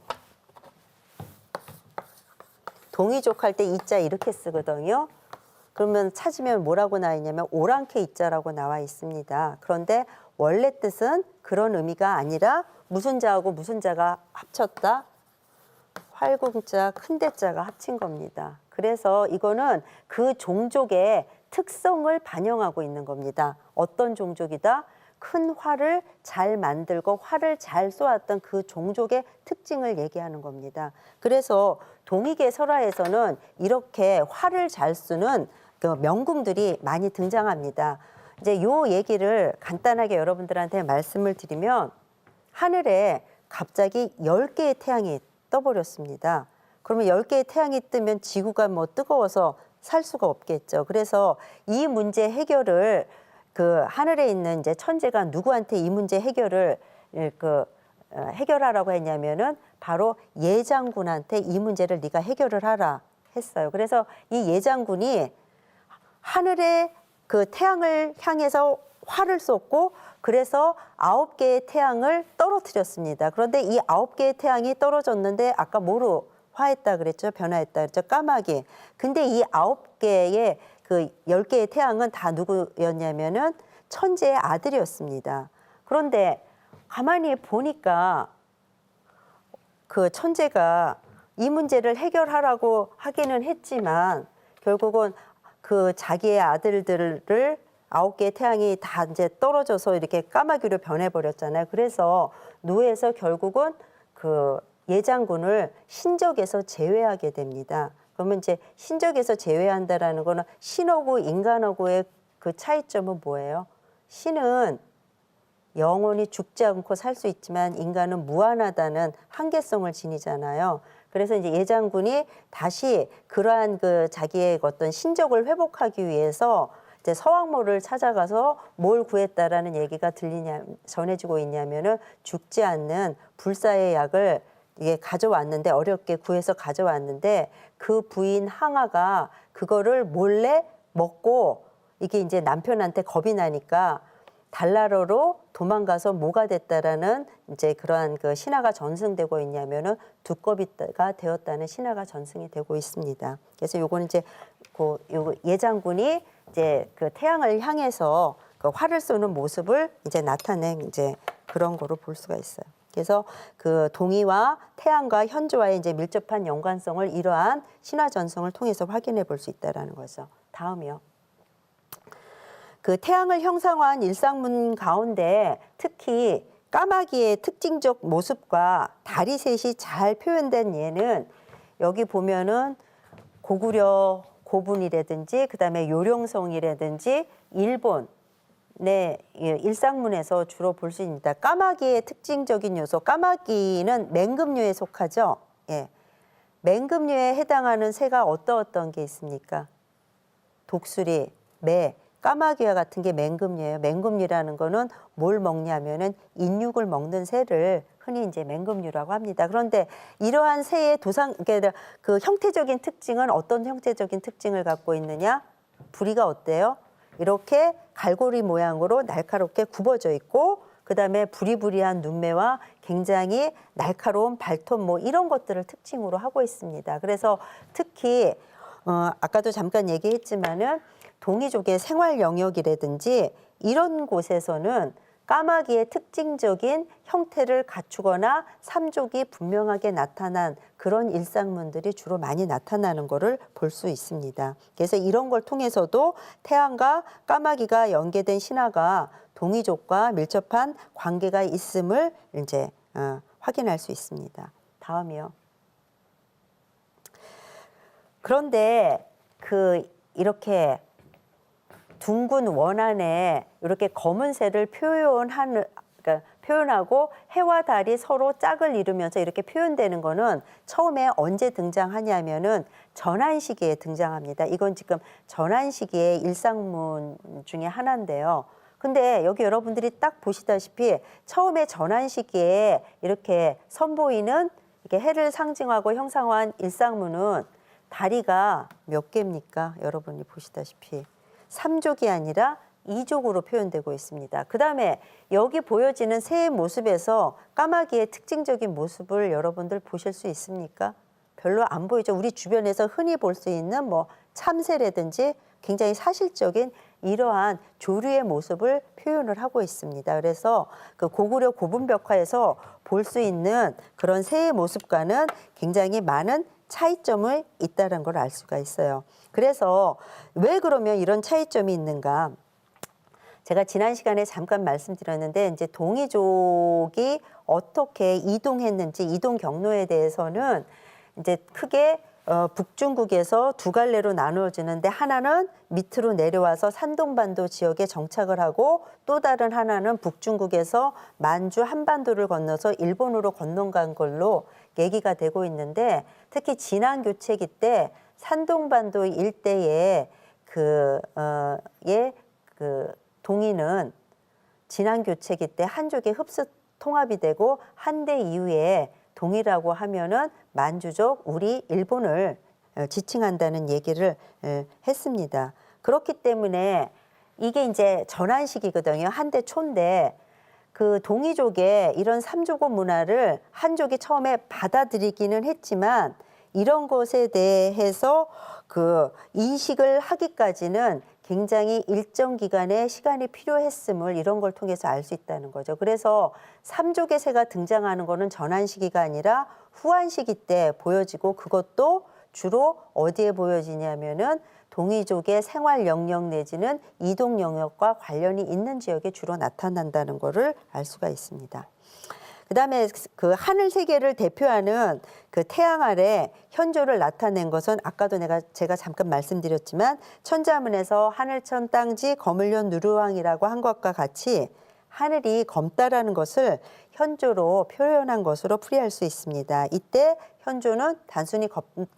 동이족 할 때 이자 이렇게 쓰거든요. 그러면 찾으면 뭐라고 나와 있냐면 오랑캐 이자라고 나와 있습니다. 그런데 원래 뜻은 그런 의미가 아니라 무슨 자하고 무슨 자가 합쳤다? 활궁자, 큰대자가 합친 겁니다. 그래서 이거는 그 종족의 특성을 반영하고 있는 겁니다. 어떤 종족이다? 큰 활을 잘 만들고 활을 잘 쏘았던 그 종족의 특징을 얘기하는 겁니다. 그래서 동익의 설화에서는 이렇게 활을 잘 쏘는 그 명궁들이 많이 등장합니다. 이제 요 얘기를 간단하게 여러분들한테 말씀을 드리면 하늘에 갑자기 10개의 태양이 떠버렸습니다. 그러면 10개의 태양이 뜨면 지구가 뭐 뜨거워서 살 수가 없겠죠. 그래서 이 문제 해결을 그 하늘에 있는 이제 천재가 누구한테 이 문제 해결을 해결하라고 했냐면은 바로 예장군한테 이 문제를 네가 해결을 하라 했어요. 그래서 이 예장군이 하늘에 그 태양을 향해서 활을 쏘고 그래서 9개의 태양을 떨어뜨렸습니다. 그런데 이 9개의 태양이 떨어졌는데 아까 뭐로 화했다 그랬죠? 변화했다 그랬죠? 까마귀. 근데 이 9개의 그 10개의 태양은 다 누구였냐면은 천재의 아들이었습니다. 그런데 가만히 보니까 그 천재가 이 문제를 해결하라고 하기는 했지만 결국은 그 자기의 아들들을 9개의 태양이 다 이제 떨어져서 이렇게 까마귀로 변해버렸잖아요. 그래서 노예에서 결국은 그 예장군을 신적에서 제외하게 됩니다. 그러면 이제 신적에서 제외한다라는 거는 신하고 인간하고의 그 차이점은 뭐예요? 신은 영원히 죽지 않고 살 수 있지만 인간은 무한하다는 한계성을 지니잖아요. 그래서 이제 예장군이 다시 그러한 그 자기의 어떤 신적을 회복하기 위해서 이제 서왕모를 찾아가서 뭘 구했다라는 얘기가 전해지고 있냐면은 죽지 않는 불사의 약을 이게 가져왔는데 어렵게 구해서 가져왔는데 그 부인 항아가 그거를 몰래 먹고 이게 이제 남편한테 겁이 나니까 달나라로 도망가서 뭐가 됐다라는 이제 그러한 그 신화가 전승되고 있냐면은 두꺼비가 되었다는 신화가 전승이 되고 있습니다. 그래서 요거는 이제 요 예장군이 이제 그 태양을 향해서 그 활을 쏘는 모습을 이제 나타낸 이제 그런 거로 볼 수가 있어요. 그래서 그 동이와 태양과 현조와의 이제 밀접한 연관성을 이러한 신화 전승을 통해서 확인해 볼 수 있다라는 거죠. 다음이요. 그 태양을 형상화한 일상문 가운데 특히 까마귀의 특징적 모습과 다리 셋이 잘 표현된 예는 여기 보면은 고구려 고분이라든지 그다음에 요령성이라든지 일본의 일상문에서 주로 볼 수 있습니다. 까마귀의 특징적인 요소, 까마귀는 맹금류에 속하죠. 예. 맹금류에 해당하는 새가 어떤 게 있습니까? 독수리, 매, 까마귀와 같은 게 맹금류예요. 맹금류라는 거는 뭘 먹냐면은 인육을 먹는 새를 흔히 이제 맹금류라고 합니다. 그런데 이러한 새의 그 형태적인 특징은 어떤 형태적인 특징을 갖고 있느냐? 부리가 어때요? 이렇게 갈고리 모양으로 날카롭게 굽어져 있고 그다음에 부리부리한 눈매와 굉장히 날카로운 발톱 뭐 이런 것들을 특징으로 하고 있습니다. 그래서 특히 아까도 잠깐 얘기했지만은 동이족의 생활 영역이라든지 이런 곳에서는 까마귀의 특징적인 형태를 갖추거나 삼족이 분명하게 나타난 그런 일상문들이 주로 많이 나타나는 것을 볼 수 있습니다. 그래서 이런 걸 통해서도 태양과 까마귀가 연계된 신화가 동이족과 밀접한 관계가 있음을 이제 확인할 수 있습니다. 다음이요. 그런데 이렇게 둥근 원 안에 이렇게 검은 새를 표현하고 해와 달이 서로 짝을 이루면서 이렇게 표현되는 거는 처음에 언제 등장하냐면은 전환시기에 등장합니다. 이건 지금 전환시기의 일상문 중에 하나인데요. 근데 여기 여러분들이 딱 보시다시피 처음에 전환시기에 이렇게 선보이는 이렇게 해를 상징하고 형상화한 일상문은 다리가 몇 개입니까? 여러분이 보시다시피 3족이 아니라 2족으로 표현되고 있습니다. 그다음에 여기 보여지는 새의 모습에서 까마귀의 특징적인 모습을 여러분들 보실 수 있습니까? 별로 안 보이죠. 우리 주변에서 흔히 볼 수 있는 뭐 참새라든지 굉장히 사실적인 이러한 조류의 모습을 표현을 하고 있습니다. 그래서 그 고구려 고분벽화에서 볼 수 있는 그런 새의 모습과는 굉장히 많은 차이점이 있다는 걸 알 수가 있어요. 그래서 왜 그러면 이런 차이점이 있는가? 제가 지난 시간에 잠깐 말씀드렸는데 이제 동이족이 어떻게 이동했는지 이동 경로에 대해서는 이제 크게 북중국에서 두 갈래로 나누어지는데 하나는 밑으로 내려와서 산동반도 지역에 정착을 하고 또 다른 하나는 북중국에서 만주 한반도를 건너서 일본으로 건너간 걸로 얘기가 되고 있는데 특히 진앙교체기 때 산동반도 일대에 그 동이는 진앙교체기 때 한족이 흡수 통합이 되고 한대 이후에 동이라고 하면은 만주족, 우리 일본을 지칭한다는 얘기를 했습니다. 그렇기 때문에 이게 이제 전환식이거든요. 한대 초인데 그 동이족의 이런 삼조고 문화를 한족이 처음에 받아들이기는 했지만 이런 것에 대해서 그 인식을 하기까지는 굉장히 일정 기간의 시간이 필요했음을 이런 걸 통해서 알 수 있다는 거죠. 그래서 삼족의 새가 등장하는 거는 전환 시기가 아니라 후한 시기 때 보여지고 그것도 주로 어디에 보여지냐면은 동이족의 생활 영역 내지는 이동 영역과 관련이 있는 지역에 주로 나타난다는 거를 알 수가 있습니다. 그다음에 그 하늘 세계를 대표하는 그 태양 아래 현조를 나타낸 것은 아까도 제가 잠깐 말씀드렸지만 천자문에서 하늘천 땅지 거물련 누르왕이라고 한 것과 같이 하늘이 검다라는 것을 현조로 표현한 것으로 풀이할 수 있습니다. 이때 현조는 단순히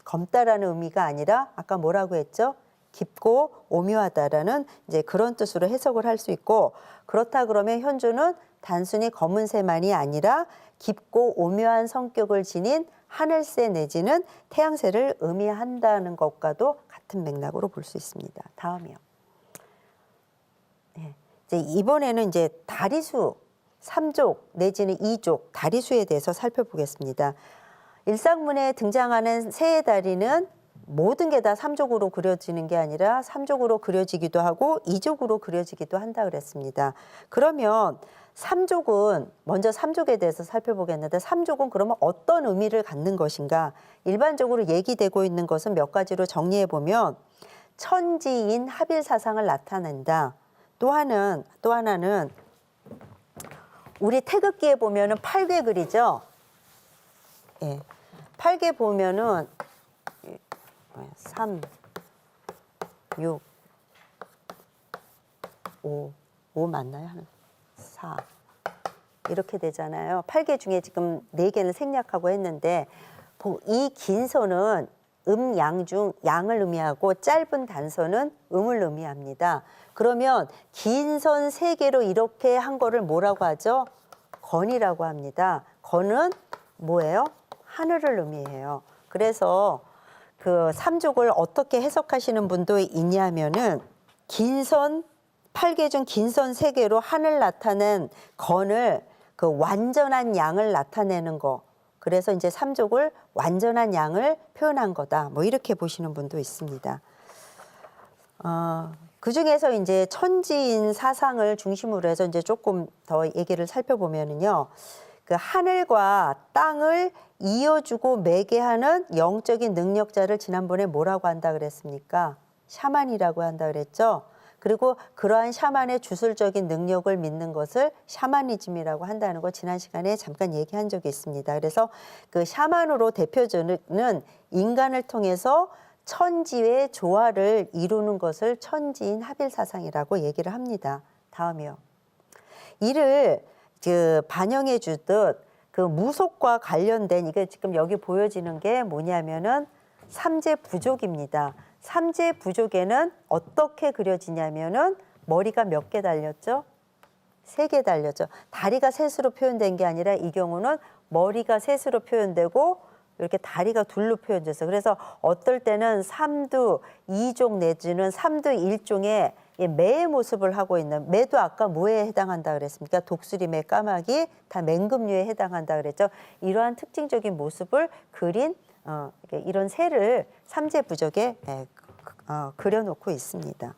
검다라는 의미가 아니라 아까 뭐라고 했죠? 깊고 오묘하다라는 이제 그런 뜻으로 해석을 할 수 있고 그렇다 그러면 현조는 단순히 검은 새만이 아니라 깊고 오묘한 성격을 지닌 하늘새 내지는 태양새를 의미한다는 것과도 같은 맥락으로 볼 수 있습니다. 다음이요. 네. 이제 이번에는 이제 다리수 3족 내지는 2족 다리수에 대해서 살펴보겠습니다. 일상문에 등장하는 새의 다리는 모든 게 다 3족으로 그려지는 게 아니라 3족으로 그려지기도 하고 2족으로 그려지기도 한다 그랬습니다. 그러면 3족은 먼저 3족에 대해서 살펴보겠는데 3족은 그러면 어떤 의미를 갖는 것인가? 일반적으로 얘기되고 있는 것은 몇 가지로 정리해 보면 천지인 합일 사상을 나타낸다. 또 하나는 우리 태극기에 보면은 8개 그리죠. 예. 8개 보면은 3, 6, 5 맞나요? 4 이렇게 되잖아요. 8개 중에 지금 4개는 생략하고 했는데 이 긴 선은 양 중 양을 의미하고 짧은 단선은 음을 의미합니다. 그러면 긴 선 3개로 이렇게 한 거를 뭐라고 하죠? 건이라고 합니다. 건은 뭐예요? 하늘을 의미해요. 그래서 그 3족을 어떻게 해석하시는 분도 있냐면은 긴 선 8개 중 긴 선 3개로 하늘 나타낸 건을 그 완전한 양을 나타내는 거. 그래서 이제 3족을 완전한 양을 표현한 거다. 뭐 이렇게 보시는 분도 있습니다. 그 중에서 이제 천지인 사상을 중심으로 해서 이제 조금 더 얘기를 살펴보면은요. 그 하늘과 땅을 이어주고 매개하는 영적인 능력자를 지난번에 뭐라고 한다 그랬습니까? 샤만이라고 한다 그랬죠. 그리고 그러한 샤만의 주술적인 능력을 믿는 것을 샤머니즘이라고 한다는 거 지난 시간에 잠깐 얘기한 적이 있습니다. 그래서 그 샤만으로 대표되는 인간을 통해서 천지의 조화를 이루는 것을 천지인 합일 사상이라고 얘기를 합니다. 다음이요. 이를 그 반영해 주듯 그 무속과 관련된 이게 지금 여기 보여지는 게 뭐냐면은 삼재 부족입니다. 삼재 부족에는 어떻게 그려지냐면은 머리가 몇 개 달렸죠? 3개 달렸죠. 다리가 셋으로 표현된 게 아니라 이 경우는 머리가 셋으로 표현되고 이렇게 다리가 둘로 표현돼서 그래서 어떨 때는 삼두 2종 내지는 삼두 1종의 매의 모습을 하고 있는 매도 아까 뭐에 해당한다 그랬습니까? 독수리, 매, 까마귀 다 맹금류에 해당한다 그랬죠. 이러한 특징적인 모습을 그린 이런 새를 삼재 부적에 그려놓고 있습니다.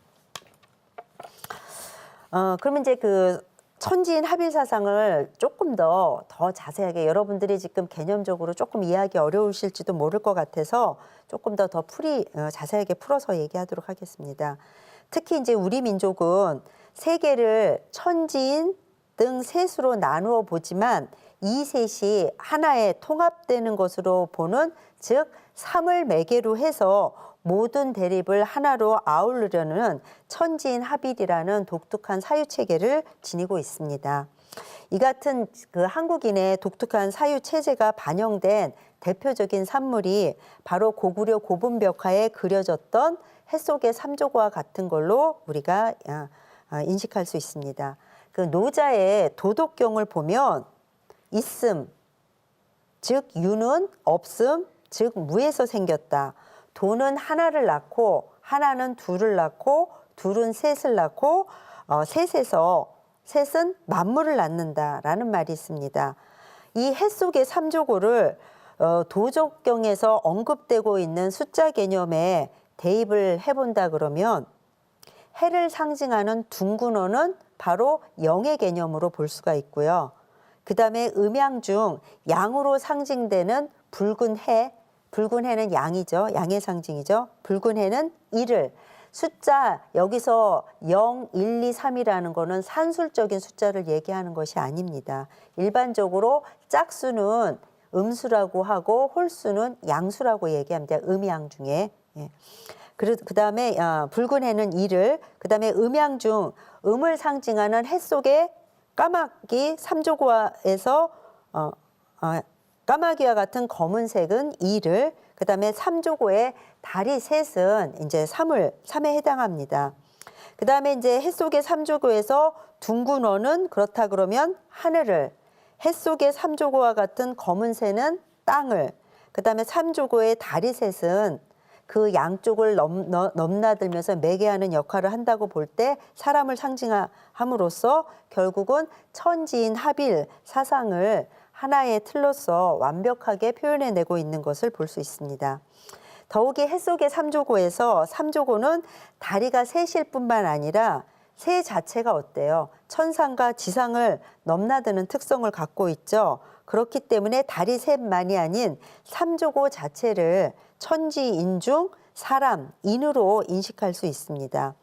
그러면 이제 그 천지인 합일 사상을 조금 더 자세하게 여러분들이 지금 개념적으로 조금 이해하기 어려우실지도 모를 것 같아서 조금 더 자세하게 풀어서 얘기하도록 하겠습니다. 특히 이제 우리 민족은 세계를 천지인 등 셋으로 나누어 보지만 이 셋이 하나에 통합되는 것으로 보는 즉 삼을 매개로 해서 모든 대립을 하나로 아우르려는 천지인 합일이라는 독특한 사유체계를 지니고 있습니다. 이 같은 그 한국인의 독특한 사유체제가 반영된 대표적인 산물이 바로 고구려 고분벽화에 그려졌던 해 속의 삼조고와 같은 걸로 우리가 인식할 수 있습니다. 그 노자의 도덕경을 보면 있음, 즉 유는 없음, 즉 무에서 생겼다. 도는 하나를 낳고 하나는 둘을 낳고 둘은 셋을 낳고 셋은 만물을 낳는다라는 말이 있습니다. 이 해 속의 삼조고를 도적경에서 언급되고 있는 숫자 개념에 대입을 해본다 그러면 해를 상징하는 둥근어는 바로 영의 개념으로 볼 수가 있고요. 그 다음에 음양 중 양으로 상징되는 붉은 해는 양이죠. 양의 상징이죠. 붉은 해는 일을 숫자 여기서 0, 1, 2, 3이라는 거는 산술적인 숫자를 얘기하는 것이 아닙니다. 일반적으로 짝수는 음수라고 하고 홀수는 양수라고 얘기합니다. 음양 중에. 그 다음에 붉은 해는 일을, 그 다음에 음양 중 음을 상징하는 해 속의 까마귀 삼조고에서 까마귀와 같은 검은색은 일을, 그 다음에 삼조고의 다리 셋은 이제 삼에 해당합니다. 그 다음에 이제 해 속의 삼조고에서 둥근어는 그렇다 그러면 하늘을, 해 속의 삼조고와 같은 검은새는 땅을, 그 다음에 삼조고의 다리 셋은 그 양쪽을 넘나들면서 매개하는 역할을 한다고 볼 때 사람을 상징함으로써 결국은 천지인 합일 사상을 하나의 틀로서 완벽하게 표현해내고 있는 것을 볼 수 있습니다. 더욱이 해 속의 삼조고에서 삼조고는 다리가 셋일 뿐만 아니라 새 자체가 어때요? 천상과 지상을 넘나드는 특성을 갖고 있죠. 그렇기 때문에 다리 셋만이 아닌 삼조고 자체를 천지인 중 사람, 인으로 인식할 수 있습니다.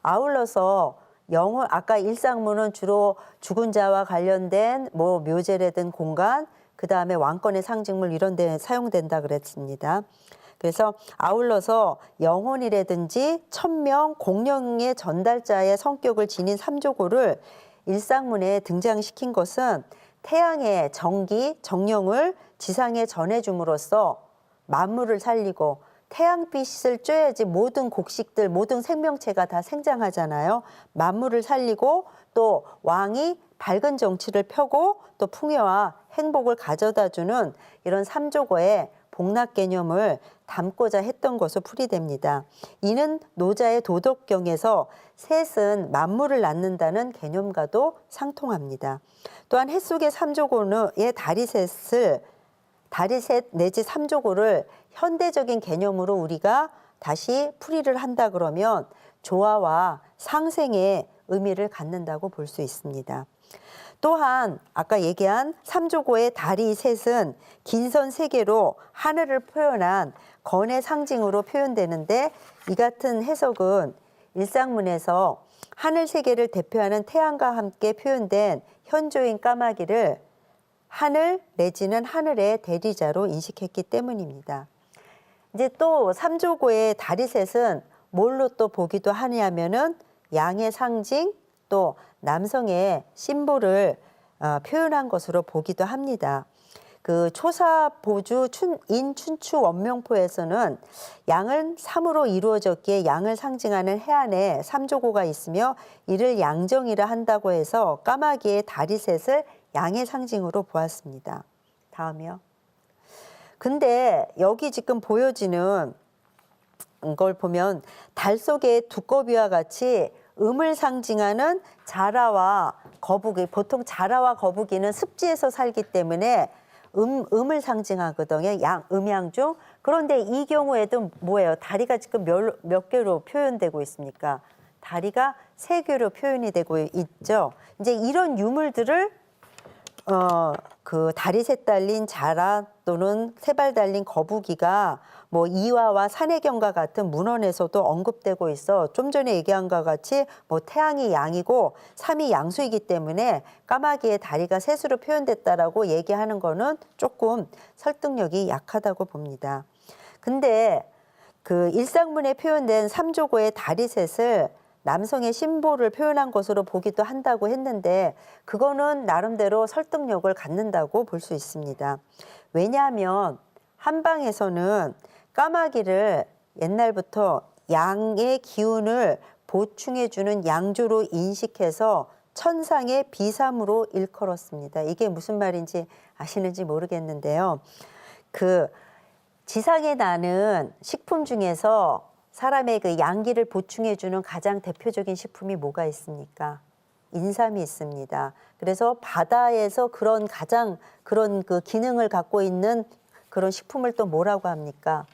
아울러서 영혼, 아까 일상문은 주로 죽은 자와 관련된 뭐 묘제라든 공간, 그 다음에 왕권의 상징물 이런 데 사용된다 그랬습니다. 그래서 아울러서 영혼이라든지 천명, 공령의 전달자의 성격을 지닌 삼조고를 일상문에 등장시킨 것은 태양의 정기, 정령을 지상에 전해줌으로써 만물을 살리고 태양빛을 쬐야지 모든 곡식들, 모든 생명체가 다 생장하잖아요. 만물을 살리고 또 왕이 밝은 정치를 펴고 또 풍요와 행복을 가져다주는 이런 삼조고의 복락 개념을 담고자 했던 것으로 풀이됩니다. 이는 노자의 도덕경에서 셋은 만물을 낳는다는 개념과도 상통합니다. 또한 해 속의 삼조고의 다리 셋 내지 삼조고를 현대적인 개념으로 우리가 다시 풀이를 한다 그러면 조화와 상생의 의미를 갖는다고 볼 수 있습니다. 또한 아까 얘기한 삼조고의 다리 셋은 긴선 세 개로 하늘을 표현한 건의 상징으로 표현되는데 이 같은 해석은 일상문에서 하늘 세 개를 대표하는 태양과 함께 표현된 현조인 까마귀를 하늘 내지는 하늘의 대리자로 인식했기 때문입니다. 이제 또 삼조고의 다리 셋은 뭘로 또 보기도 하냐면은 양의 상징 또 남성의 심볼을 표현한 것으로 보기도 합니다. 그 초사보주 인춘추 원명포에서는 양은 삼으로 이루어졌기에 양을 상징하는 해안에 삼조고가 있으며 이를 양정이라 한다고 해서 까마귀의 다리 셋을 양의 상징으로 보았습니다. 다음이요. 근데 여기 지금 보여지는 걸 보면 달 속의 두꺼비와 같이 음을 상징하는 자라와 거북이, 보통 자라와 거북이는 습지에서 살기 때문에 음을 상징하거든요. 음양 중. 그런데 이 경우에도 뭐예요? 다리가 지금 몇 개로 표현되고 있습니까? 다리가 세 개로 표현이 되고 있죠. 이제 이런 유물들을 그 다리 셋 달린 자라 또는 세 발 달린 거북이가 뭐 이화와 산해경과 같은 문헌에서도 언급되고 있어 좀 전에 얘기한 것과 같이 뭐 태양이 양이고 삼이 양수이기 때문에 까마귀의 다리가 셋으로 표현됐다라고 얘기하는 거는 조금 설득력이 약하다고 봅니다. 근데 그 일상문에 표현된 삼조고의 다리셋을 남성의 심보를 표현한 것으로 보기도 한다고 했는데 그거는 나름대로 설득력을 갖는다고 볼 수 있습니다. 왜냐하면 한방에서는 까마귀를 옛날부터 양의 기운을 보충해주는 양조로 인식해서 천상의 비삼으로 일컬었습니다. 이게 무슨 말인지 아시는지 모르겠는데요. 그 지상에 나는 식품 중에서 사람의 그 양기를 보충해주는 가장 대표적인 식품이 뭐가 있습니까? 인삼이 있습니다. 그래서 바다에서 가장 그런 그 기능을 갖고 있는 그런 식품을 또 뭐라고 합니까?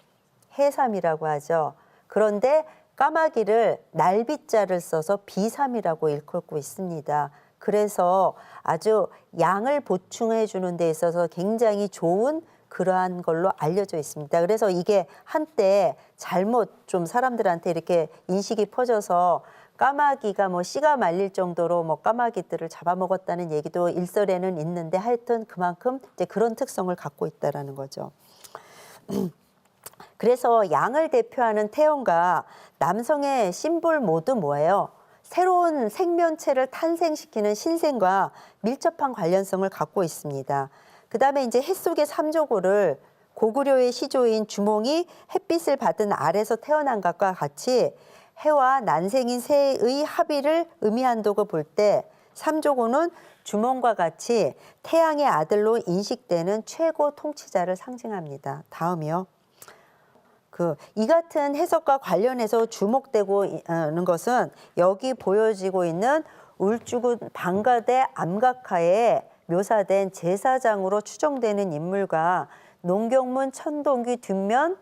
해삼이라고 하죠. 그런데 까마귀를 날비자를 써서 비삼이라고 일컫고 있습니다. 그래서 아주 양을 보충해 주는 데 있어서 굉장히 좋은 그러한 걸로 알려져 있습니다. 그래서 이게 한때 잘못 좀 사람들한테 이렇게 인식이 퍼져서 까마귀가 뭐 씨가 말릴 정도로 뭐 까마귀들을 잡아먹었다는 얘기도 일설에는 있는데 하여튼 그만큼 이제 그런 특성을 갖고 있다라는 거죠. 그래서 양을 대표하는 태연과 남성의 심볼 모두 뭐예요? 새로운 생명체를 탄생시키는 신생과 밀접한 관련성을 갖고 있습니다. 그 다음에 이제 해 속의 삼조고를 고구려의 시조인 주몽이 햇빛을 받은 알에서 태어난 것과 같이 해와 난생인 새의 합의를 의미한다고 볼 때 삼조고는 주몽과 같이 태양의 아들로 인식되는 최고 통치자를 상징합니다. 다음이요. 이 같은 해석과 관련해서 주목되고 있는 것은 여기 보여지고 있는 울주군 방가대 암각하에 묘사된 제사장으로 추정되는 인물과 농경문 천동기 뒷면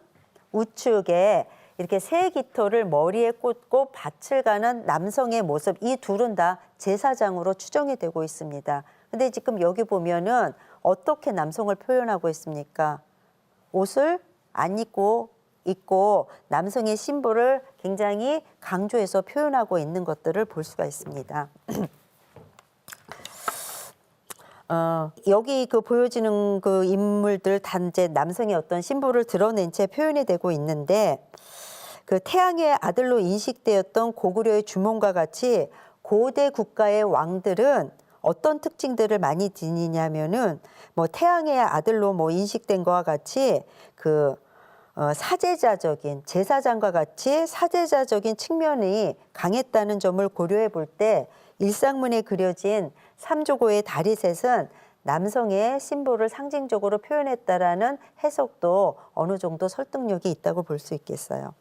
우측에 이렇게 새 깃털을 머리에 꽂고 밭을 가는 남성의 모습, 이 둘은 다 제사장으로 추정이 되고 있습니다. 근데 지금 여기 보면은 어떻게 남성을 표현하고 있습니까? 옷을 안 입고 남성의 심보를 굉장히 강조해서 표현하고 있는 것들을 볼 수가 있습니다. 여기 보여지는 그 인물들 단제 남성의 어떤 심보를 드러낸 채 표현이 되고 있는데 그 태양의 아들로 인식되었던 고구려의 주몽과 같이 고대 국가의 왕들은 어떤 특징들을 많이 지니냐면은 뭐 태양의 아들로 뭐 인식된 것과 같이 사제자적인 제사장과 같이 사제자적인 측면이 강했다는 점을 고려해 볼 때 일상문에 그려진 삼조고의 다리셋은 남성의 심보를 상징적으로 표현했다라는 해석도 어느 정도 설득력이 있다고 볼 수 있겠어요.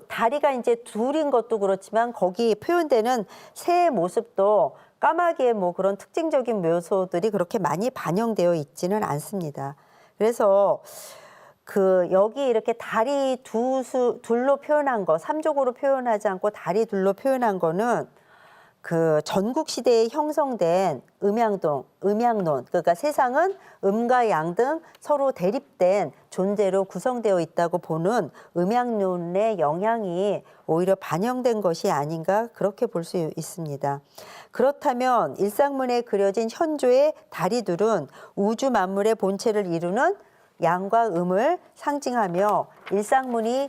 다리가 이제 둘인 것도 그렇지만 거기 표현되는 새의 모습도 까마귀의 뭐 그런 특징적인 묘소들이 그렇게 많이 반영되어 있지는 않습니다. 그래서 여기 이렇게 다리 둘로 표현한 거, 삼족으로 표현하지 않고 다리 둘로 표현한 거는 전국 시대에 형성된 음양론, 그러니까 세상은 음과 양 등 서로 대립된 존재로 구성되어 있다고 보는 음양론의 영향이 오히려 반영된 것이 아닌가 그렇게 볼 수 있습니다. 그렇다면 일상문에 그려진 현조의 다리 둘은 우주 만물의 본체를 이루는 양과 음을 상징하며 일상문이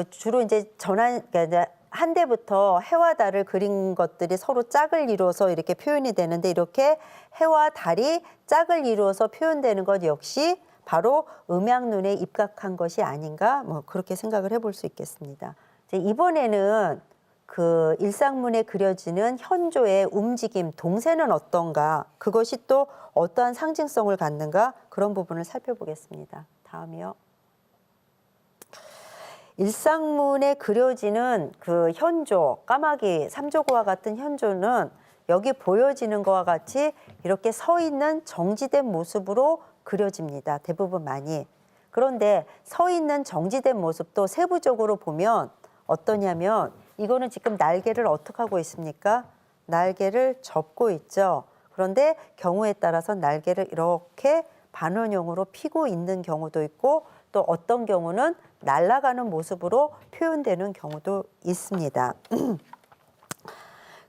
주로 이제 그러니까 한 대부터 해와 달을 그린 것들이 서로 짝을 이루어서 이렇게 표현이 되는데 이렇게 해와 달이 짝을 이루어서 표현되는 것 역시 바로 음양론에 입각한 것이 아닌가 뭐 그렇게 생각을 해볼 수 있겠습니다. 이번에는 일상문에 그려지는 현조의 움직임, 동세는 어떤가, 그것이 또 어떠한 상징성을 갖는가 그런 부분을 살펴보겠습니다. 다음이요. 일상문에 그려지는 현조, 까마귀, 삼조고와 같은 현조는 여기 보여지는 것과 같이 이렇게 서 있는 정지된 모습으로 그려집니다. 대부분 많이. 그런데 서 있는 정지된 모습도 세부적으로 보면 어떠냐면 이거는 지금 날개를 어떻게 하고 있습니까? 날개를 접고 있죠. 그런데 경우에 따라서 날개를 이렇게 반원형으로 피고 있는 경우도 있고 또 어떤 경우는 날아가는 모습으로 표현되는 경우도 있습니다.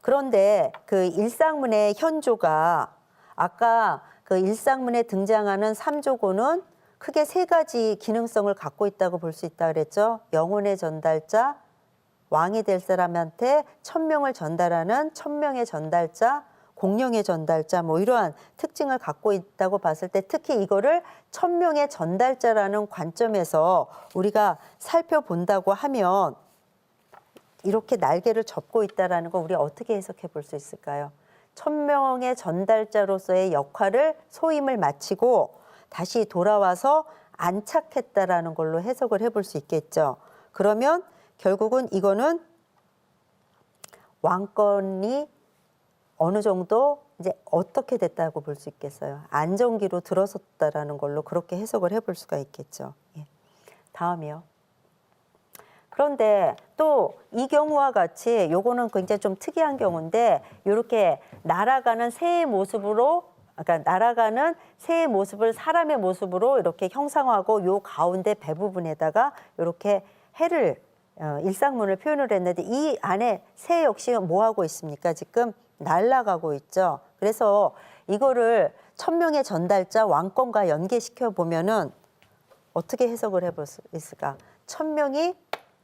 그런데 일상문의 현조가 아까 일상문에 등장하는 삼조고는 크게 세 가지 기능성을 갖고 있다고 볼 수 있다 그랬죠. 영혼의 전달자, 왕이 될 사람한테 천명을 전달하는 천명의 전달자, 공령의 전달자, 뭐 이러한 특징을 갖고 있다고 봤을 때 특히 이거를 천명의 전달자라는 관점에서 우리가 살펴본다고 하면 이렇게 날개를 접고 있다라는 거 우리 어떻게 해석해 볼 수 있을까요? 천명의 전달자로서의 역할을 소임을 마치고 다시 돌아와서 안착했다라는 걸로 해석을 해볼 수 있겠죠. 그러면 결국은 이거는 왕권이 어느 정도 이제 어떻게 됐다고 볼 수 있겠어요. 안정기로 들어섰다라는 걸로 그렇게 해석을 해볼 수가 있겠죠. 예. 다음이요. 그런데 또 이 경우와 같이 요거는 굉장히 좀 특이한 경우인데 이렇게 날아가는 새의 모습으로 그러니까 날아가는 새의 모습을 사람의 모습으로 이렇게 형상화하고 요 가운데 배 부분에다가 이렇게 해를 일상문을 표현을 했는데 이 안에 새 역시 뭐 하고 있습니까? 지금 날아가고 있죠. 그래서 이거를 천명의 전달자 왕권과 연계시켜 보면은 어떻게 해석을 해볼 수 있을까? 천명이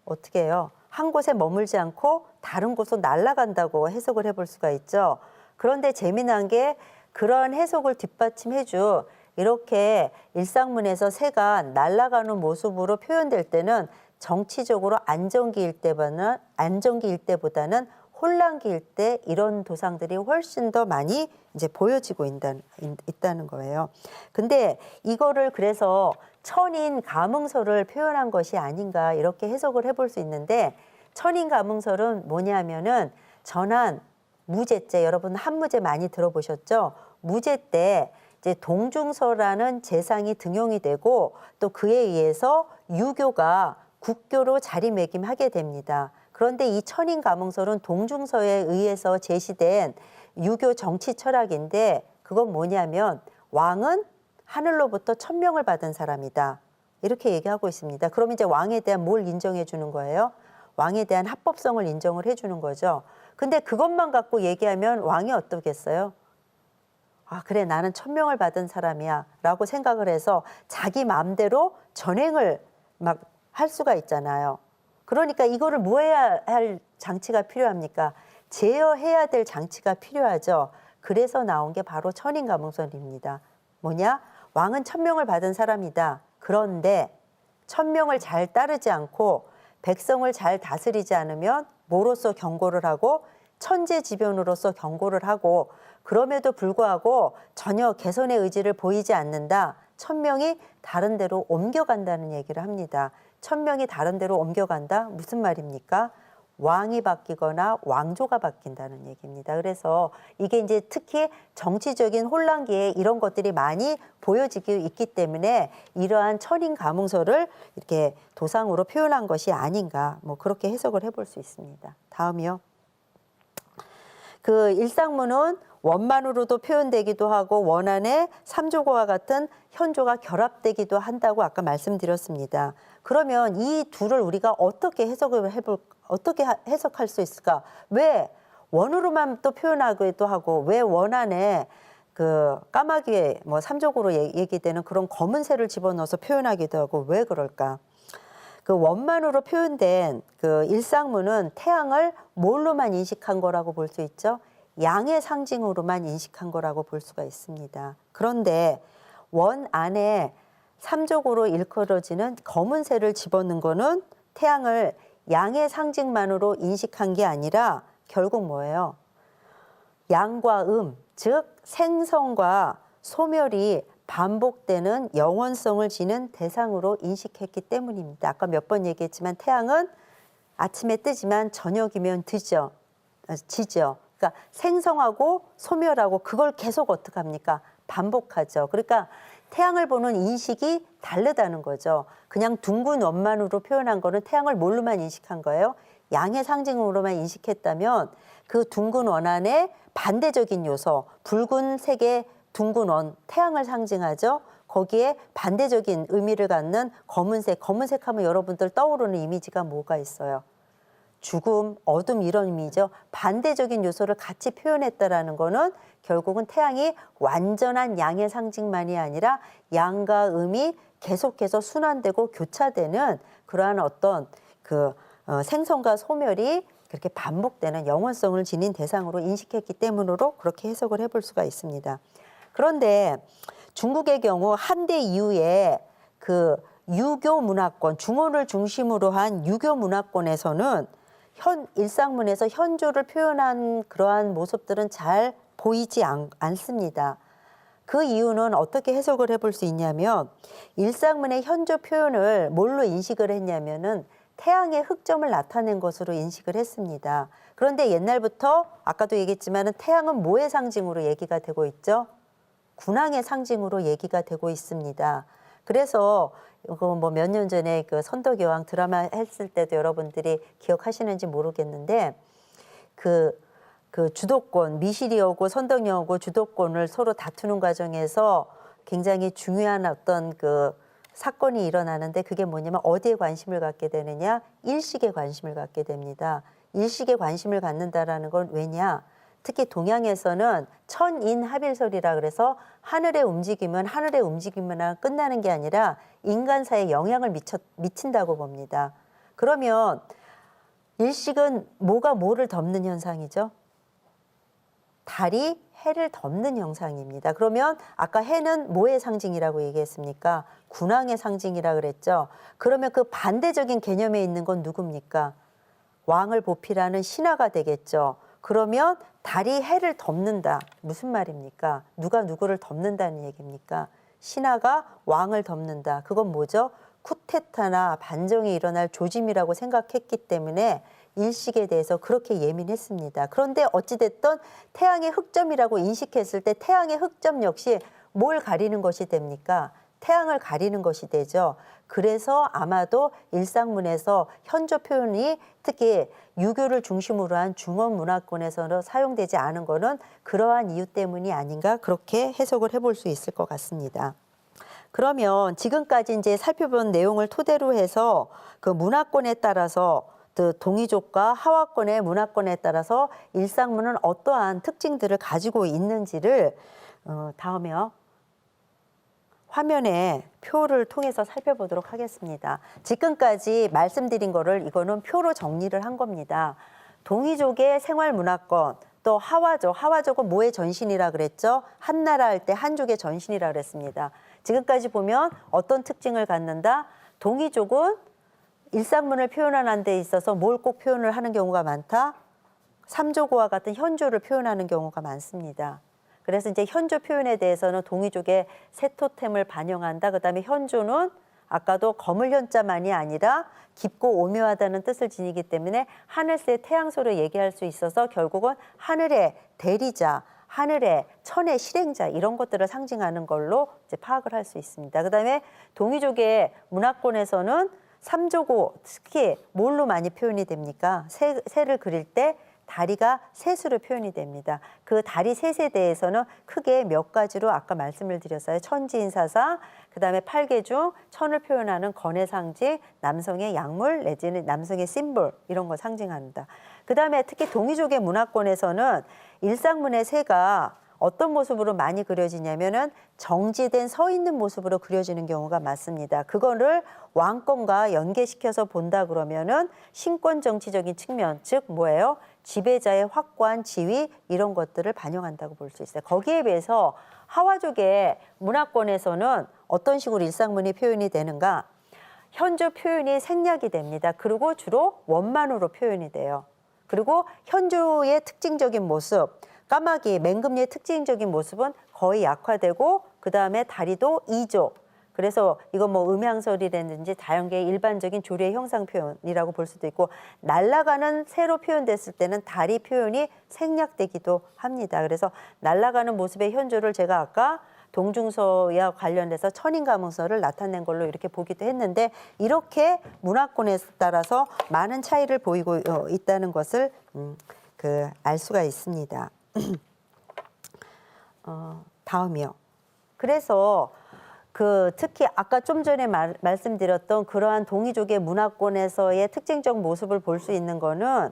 어떻게 해요? 한 곳에 머물지 않고 다른 곳으로 날아간다고 해석을 해볼 수가 있죠. 그런데 재미난 게 그런 해석을 뒷받침해주 이렇게 일상문에서 새가 날아가는 모습으로 표현될 때는 정치적으로 안정기일 때보다는 혼란기일 때 이런 도상들이 훨씬 더 많이 이제 보여지고 있다는 거예요. 근데 이거를 그래서 천인 가문설을 표현한 것이 아닌가 이렇게 해석을 해볼 수 있는데 천인 가문설은 뭐냐면은 전한 무제때 여러분 한무제 많이 들어보셨죠? 무제 때 이제 동중서라는 제상이 등용이 되고 또 그에 의해서 유교가 국교로 자리매김하게 됩니다. 그런데 이 천인 가문설은 동중서에 의해서 제시된 유교 정치 철학인데 그건 뭐냐면 왕은 하늘로부터 천명을 받은 사람이다. 이렇게 얘기하고 있습니다. 그럼 이제 왕에 대한 뭘 인정해 주는 거예요? 왕에 대한 합법성을 인정을 해 주는 거죠. 근데 그것만 갖고 얘기하면 왕이 어떻겠어요? 아, 그래, 나는 천명을 받은 사람이야 라고 생각을 해서 자기 마음대로 전횡을 막 할 수가 있잖아요. 그러니까 이거를 뭐 해야 할 장치가 필요합니까? 제어해야 될 장치가 필요하죠. 그래서 나온 게 바로 천인가문설입니다. 뭐냐? 왕은 천명을 받은 사람이다. 그런데 천명을 잘 따르지 않고 백성을 잘 다스리지 않으면 뭐로서 경고를 하고 천재지변으로서 경고를 하고 그럼에도 불구하고 전혀 개선의 의지를 보이지 않는다. 천명이 다른 데로 옮겨간다는 얘기를 합니다. 천명이 다른 데로 옮겨간다? 무슨 말입니까? 왕이 바뀌거나 왕조가 바뀐다는 얘기입니다. 그래서 이게 이제 특히 정치적인 혼란기에 이런 것들이 많이 보여지기 있기 때문에 이러한 천인 가문설을 이렇게 도상으로 표현한 것이 아닌가 뭐 그렇게 해석을 해볼 수 있습니다. 다음이요. 그 일상문은 원만으로도 표현되기도 하고 원안에 삼조고와 같은 현조가 결합되기도 한다고 아까 말씀드렸습니다. 그러면 이 둘을 우리가 어떻게 해석할 수 있을까? 왜 원으로만 또 표현하기도 하고 왜 원안에 그 까마귀에 뭐 삼조고로 얘기되는 그런 검은새를 집어넣어서 표현하기도 하고 왜 그럴까? 그 원만으로 표현된 그 일상문은 태양을 뭘로만 인식한 거라고 볼 수 있죠? 양의 상징으로만 인식한 거라고 볼 수가 있습니다. 그런데 원 안에 삼조고로 일컬어지는 검은새를 집어넣은 거는 태양을 양의 상징만으로 인식한 게 아니라 결국 뭐예요? 양과 즉 생성과 소멸이 반복되는 영원성을 지닌 대상으로 인식했기 때문입니다. 아까 몇 번 얘기했지만 태양은 아침에 뜨지만 저녁이면 지죠. 그러니까 생성하고 소멸하고 그걸 계속 어떻게 합니까? 반복하죠. 그러니까 태양을 보는 인식이 다르다는 거죠. 그냥 둥근 원만으로 표현한 거는 태양을 뭘로만 인식한 거예요? 양의 상징으로만 인식했다면 그 둥근 원 안에 반대적인 요소, 붉은색의 둥근 원, 태양을 상징하죠. 거기에 반대적인 의미를 갖는 검은색 하면 여러분들 떠오르는 이미지가 뭐가 있어요? 죽음, 어둠 이런 의미죠. 반대적인 요소를 같이 표현했다라는 거는 결국은 태양이 완전한 양의 상징만이 아니라 양과 음이 계속해서 순환되고 교차되는 그러한 어떤 생성과 소멸이 그렇게 반복되는 영원성을 지닌 대상으로 인식했기 때문으로 그렇게 해석을 해볼 수가 있습니다. 그런데 중국의 경우 한대 이후에 그 유교 문화권, 중원을 중심으로 한 유교 문화권에서는 일상문에서 현조를 표현한 그러한 모습들은 잘 보이지 않습니다. 그 이유는 어떻게 해석을 해볼 수 있냐면 일상문의 현조 표현을 뭘로 인식을 했냐면은 태양의 흑점을 나타낸 것으로 인식을 했습니다. 그런데 옛날부터 아까도 얘기했지만은 태양은 뭐의 상징으로 얘기가 되고 있죠? 군왕의 상징으로 얘기가 되고 있습니다. 그래서 뭐 몇 년 전에 그 선덕여왕 드라마 했을 때도 여러분들이 기억하시는지 모르겠는데 그 주도권, 미실이하고 선덕여하고 주도권을 서로 다투는 과정에서 굉장히 중요한 어떤 그 사건이 일어나는데 그게 뭐냐면 어디에 관심을 갖게 되느냐? 일식에 관심을 갖게 됩니다. 일식에 관심을 갖는다라는 건 왜냐? 특히 동양에서는 천인합일설이라 그래서 하늘의 움직임은 끝나는 게 아니라 인간사에 영향을 미친다고 봅니다. 그러면 일식은 뭐가 뭐를 덮는 현상이죠? 달이 해를 덮는 형상입니다. 그러면 아까 해는 뭐의 상징이라고 얘기했습니까? 군왕의 상징이라 그랬죠. 그러면 그 반대적인 개념에 있는 건 누굽니까? 왕을 보필하는 신하가 되겠죠. 그러면 달이 해를 덮는다. 무슨 말입니까? 누가 누구를 덮는다는 얘기입니까? 신하가 왕을 덮는다. 그건 뭐죠? 쿠데타나 반정이 일어날 조짐이라고 생각했기 때문에 일식에 대해서 그렇게 예민했습니다. 그런데 어찌됐든 태양의 흑점이라고 인식했을 때 태양의 흑점 역시 뭘 가리는 것이 됩니까? 태양을 가리는 것이 되죠. 그래서 아마도 일상문에서 현조 표현이 특히 유교를 중심으로 한 중원 문화권에서는 사용되지 않은 것은 그러한 이유 때문이 아닌가 그렇게 해석을 해볼 수 있을 것 같습니다. 그러면 지금까지 이제 살펴본 내용을 토대로 해서 그 문화권에 따라서 동이족과 하와권의 문화권에 따라서 일상문은 어떠한 특징들을 가지고 있는지를 다음에 화면에 표를 통해서 살펴보도록 하겠습니다. 지금까지 말씀드린 거를 이거는 표로 정리를 한 겁니다. 동이족의 생활문화권, 또 하와족은 뭐의 전신이라 그랬죠? 한나라 할 때 한족의 전신이라 그랬습니다. 지금까지 보면 어떤 특징을 갖는다? 동이족은 일상문을 표현하는 데 있어서 뭘 꼭 표현을 하는 경우가 많다? 삼조고와 같은 현조를 표현하는 경우가 많습니다. 그래서 이제 현조 표현에 대해서는 동이족의 세토템을 반영한다. 그다음에 현조는 아까도 거물 현자만이 아니라 깊고 오묘하다는 뜻을 지니기 때문에 하늘색 태양소를 얘기할 수 있어서 결국은 하늘의 대리자, 하늘의 천의 실행자 이런 것들을 상징하는 걸로 이제 파악을 할 수 있습니다. 그다음에 동이족의 문화권에서는 삼조고 특히 뭘로 많이 표현이 됩니까? 새를 그릴 때 다리가 셋으로 표현이 됩니다. 그 다리 셋에 대해서는 크게 몇 가지로 아까 말씀을 드렸어요. 천지인사사, 그다음에 8개 중 천을 표현하는 건의 상징, 남성의 약물 내지는 남성의 심볼 이런 거 상징한다. 그다음에 특히 동이족의 문화권에서는 일상문의 새가 어떤 모습으로 많이 그려지냐면은 정지된 서 있는 모습으로 그려지는 경우가 많습니다. 그거를 왕권과 연계시켜서 본다 그러면은 신권 정치적인 측면, 즉 뭐예요? 지배자의 확고한 지위 이런 것들을 반영한다고 볼 수 있어요. 거기에 비해서 하와족의 문화권에서는 어떤 식으로 일상문이 표현이 되는가? 현조 표현이 생략이 됩니다. 그리고 주로 원만으로 표현이 돼요. 그리고 현조의 특징적인 모습, 까마귀, 맹금리의 특징적인 모습은 거의 약화되고 그다음에 다리도 이조. 그래서 이건 뭐 음향설이라든지 다연계의 일반적인 조리의 형상 표현이라고 볼 수도 있고 날아가는 새로 표현됐을 때는 다리 표현이 생략되기도 합니다. 그래서 날아가는 모습의 현조를 제가 아까 동중서와 관련해서 천인가문서를 나타낸 걸로 이렇게 보기도 했는데 이렇게 문화권에 따라서 많은 차이를 보이고 있다는 것을 알 수가 있습니다. 다음이요. 그래서 특히 아까 좀 전에 말씀드렸던 그러한 동이족의 문화권에서의 특징적 모습을 볼 수 있는 거는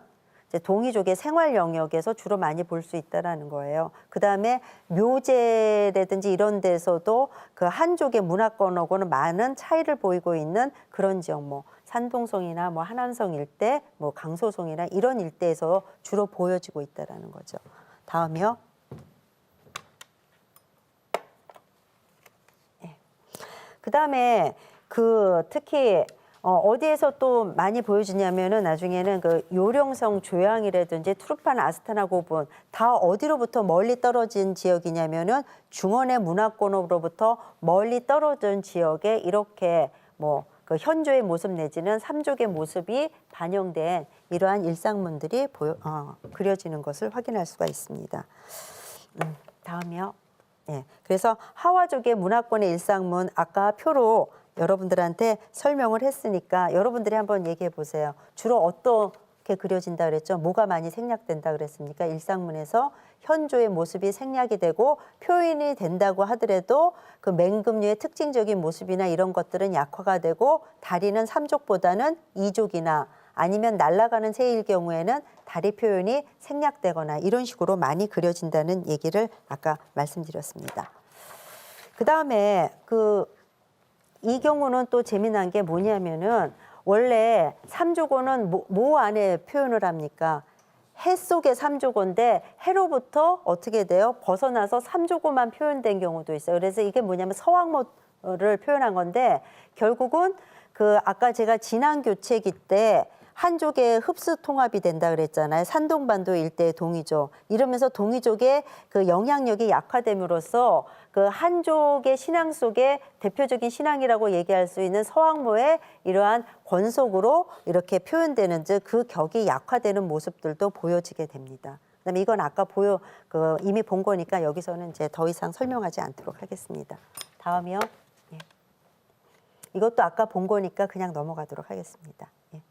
이제 동이족의 생활 영역에서 주로 많이 볼 수 있다라는 거예요. 그다음에 묘제라든지 이런 데서도 그 한족의 문화권하고는 많은 차이를 보이고 있는 그런 지역, 뭐 산동성이나 뭐 한남성 일대, 뭐 강소성이나 이런 일대에서 주로 보여지고 있다라는 거죠. 다음이요. 네. 그다음에 그 특히 어디에서 또 많이 보여지냐면은 나중에는 그 요령성 조양이라든지 투르판 아스타나 고분 다 어디로부터 멀리 떨어진 지역이냐면은 중원의 문화권으로부터 멀리 떨어진 지역에 이렇게 뭐 그 현조의 모습 내지는 삼족의 모습이 반영된 이러한 일상문들이 그려지는 것을 확인할 수가 있습니다. 다음이요. 네, 그래서 하와족의 문화권의 일상문 아까 표로 여러분들한테 설명을 했으니까 여러분들이 한번 얘기해 보세요. 주로 어떻게 그려진다 그랬죠? 뭐가 많이 생략된다 그랬습니까? 일상문에서 현조의 모습이 생략이 되고 표현이 된다고 하더라도 그 맹금류의 특징적인 모습이나 이런 것들은 약화가 되고 다리는 삼족보다는 이족이나 아니면 날아가는 새일 경우에는 다리 표현이 생략되거나 이런 식으로 많이 그려진다는 얘기를 아까 말씀드렸습니다. 그다음에 이 경우는 또 재미난 게 뭐냐면은 원래 삼조고는 뭐 안에 표현을 합니까? 해 속의 삼조고인데 해로부터 어떻게 돼요? 벗어나서 삼조고만 표현된 경우도 있어요. 그래서 이게 뭐냐면 서왕모를 표현한 건데 결국은 그 아까 제가 진앙교체기 때 한족의 흡수 통합이 된다 그랬잖아요. 산동반도 일대의 동이족. 이러면서 동이족의 그 영향력이 약화됨으로써 그 한족의 신앙 속에 대표적인 신앙이라고 얘기할 수 있는 서왕모의 이러한 권속으로 이렇게 표현되는 즉 그 격이 약화되는 모습들도 보여지게 됩니다. 그다음에 이건 아까 이미 본 거니까 여기서는 이제 더 이상 설명하지 않도록 하겠습니다. 다음이요. 예. 이것도 아까 본 거니까 그냥 넘어가도록 하겠습니다. 예.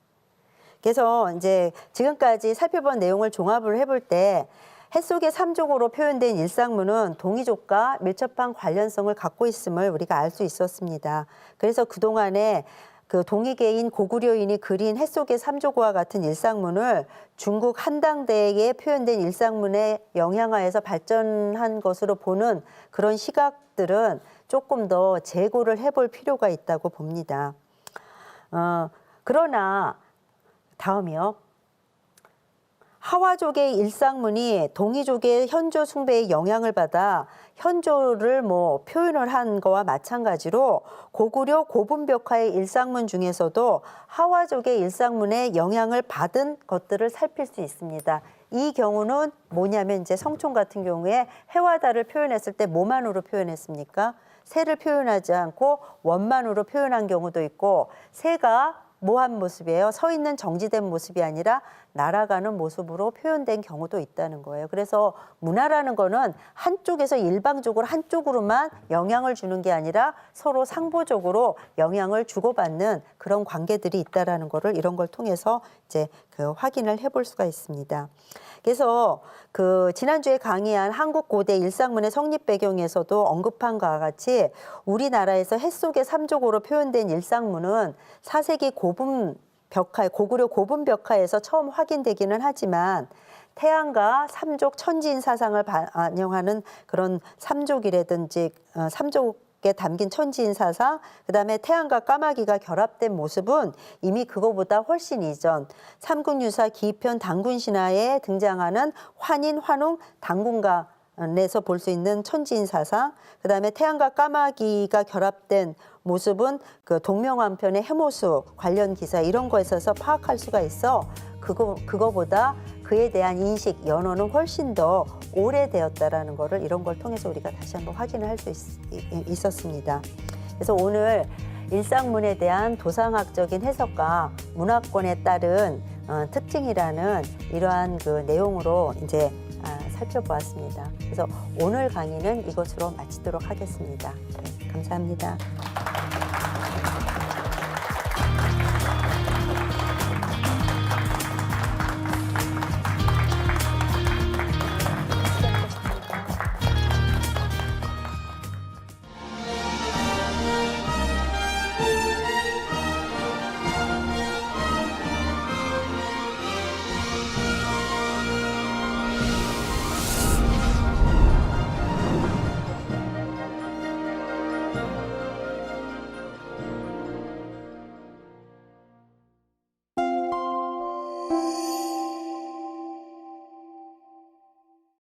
그래서 이제 지금까지 살펴본 내용을 종합을 해볼 때 해 속의 삼족으로 표현된 일상문은 동이족과 밀접한 관련성을 갖고 있음을 우리가 알 수 있었습니다. 그래서 그동안에 그 동이계인 고구려인이 그린 해 속의 삼족과 같은 일상문을 중국 한당대에 표현된 일상문의 영향하에서 발전한 것으로 보는 그런 시각들은 조금 더 재고를 해볼 필요가 있다고 봅니다. 그러나 다음이요. 하와족의 일상문이 동이족의 현조 숭배의 영향을 받아 현조를 표현을 한 거와 마찬가지로 고구려 고분벽화의 일상문 중에서도 하와족의 일상문에 영향을 받은 것들을 살필 수 있습니다. 이 경우는 뭐냐면 이제 성총 같은 경우에 해와 달을 표현했을 때 뭐만으로 표현했습니까? 새를 표현하지 않고 원만으로 표현한 경우도 있고 새가 뭐한 모습이에요? 서 있는 정지된 모습이 아니라 날아가는 모습으로 표현된 경우도 있다는 거예요. 그래서 문화라는 거는 한쪽에서 일방적으로 한쪽으로만 영향을 주는 게 아니라 서로 상보적으로 영향을 주고받는 그런 관계들이 있다라는 거를 이런 걸 통해서 이제 확인을 해볼 수가 있습니다. 그래서 지난주에 강의한 한국 고대 일상문의 성립 배경에서도 언급한 것과 같이 우리나라에서 해 속의 삼족으로 표현된 일상문은 4세기 고구려 고분벽화에서 처음 확인되기는 하지만 태양과 삼족 천지인 사상을 반영하는 그런 삼족이라든지 삼족에 담긴 천지인 사상, 그다음에 태양과 까마귀가 결합된 모습은 이미 그거보다 훨씬 이전 삼국유사 기편 당군신화에 등장하는 환인, 환웅, 당군간에서 볼 수 있는 천지인 사상, 그다음에 태양과 까마귀가 결합된 모습은 동명안편의 해모수 관련 기사 이런 거에 있어서 파악할 수가 있어 그거보다 그에 대한 인식, 연호는 훨씬 더 오래되었다라는 거를 이런 걸 통해서 우리가 다시 한번 확인을 할 수 있었습니다. 그래서 오늘 일상문에 대한 도상학적인 해석과 문화권에 따른 특징이라는 이러한 내용으로 이제 살펴보았습니다. 그래서 오늘 강의는 이것으로 마치도록 하겠습니다. 네, 감사합니다.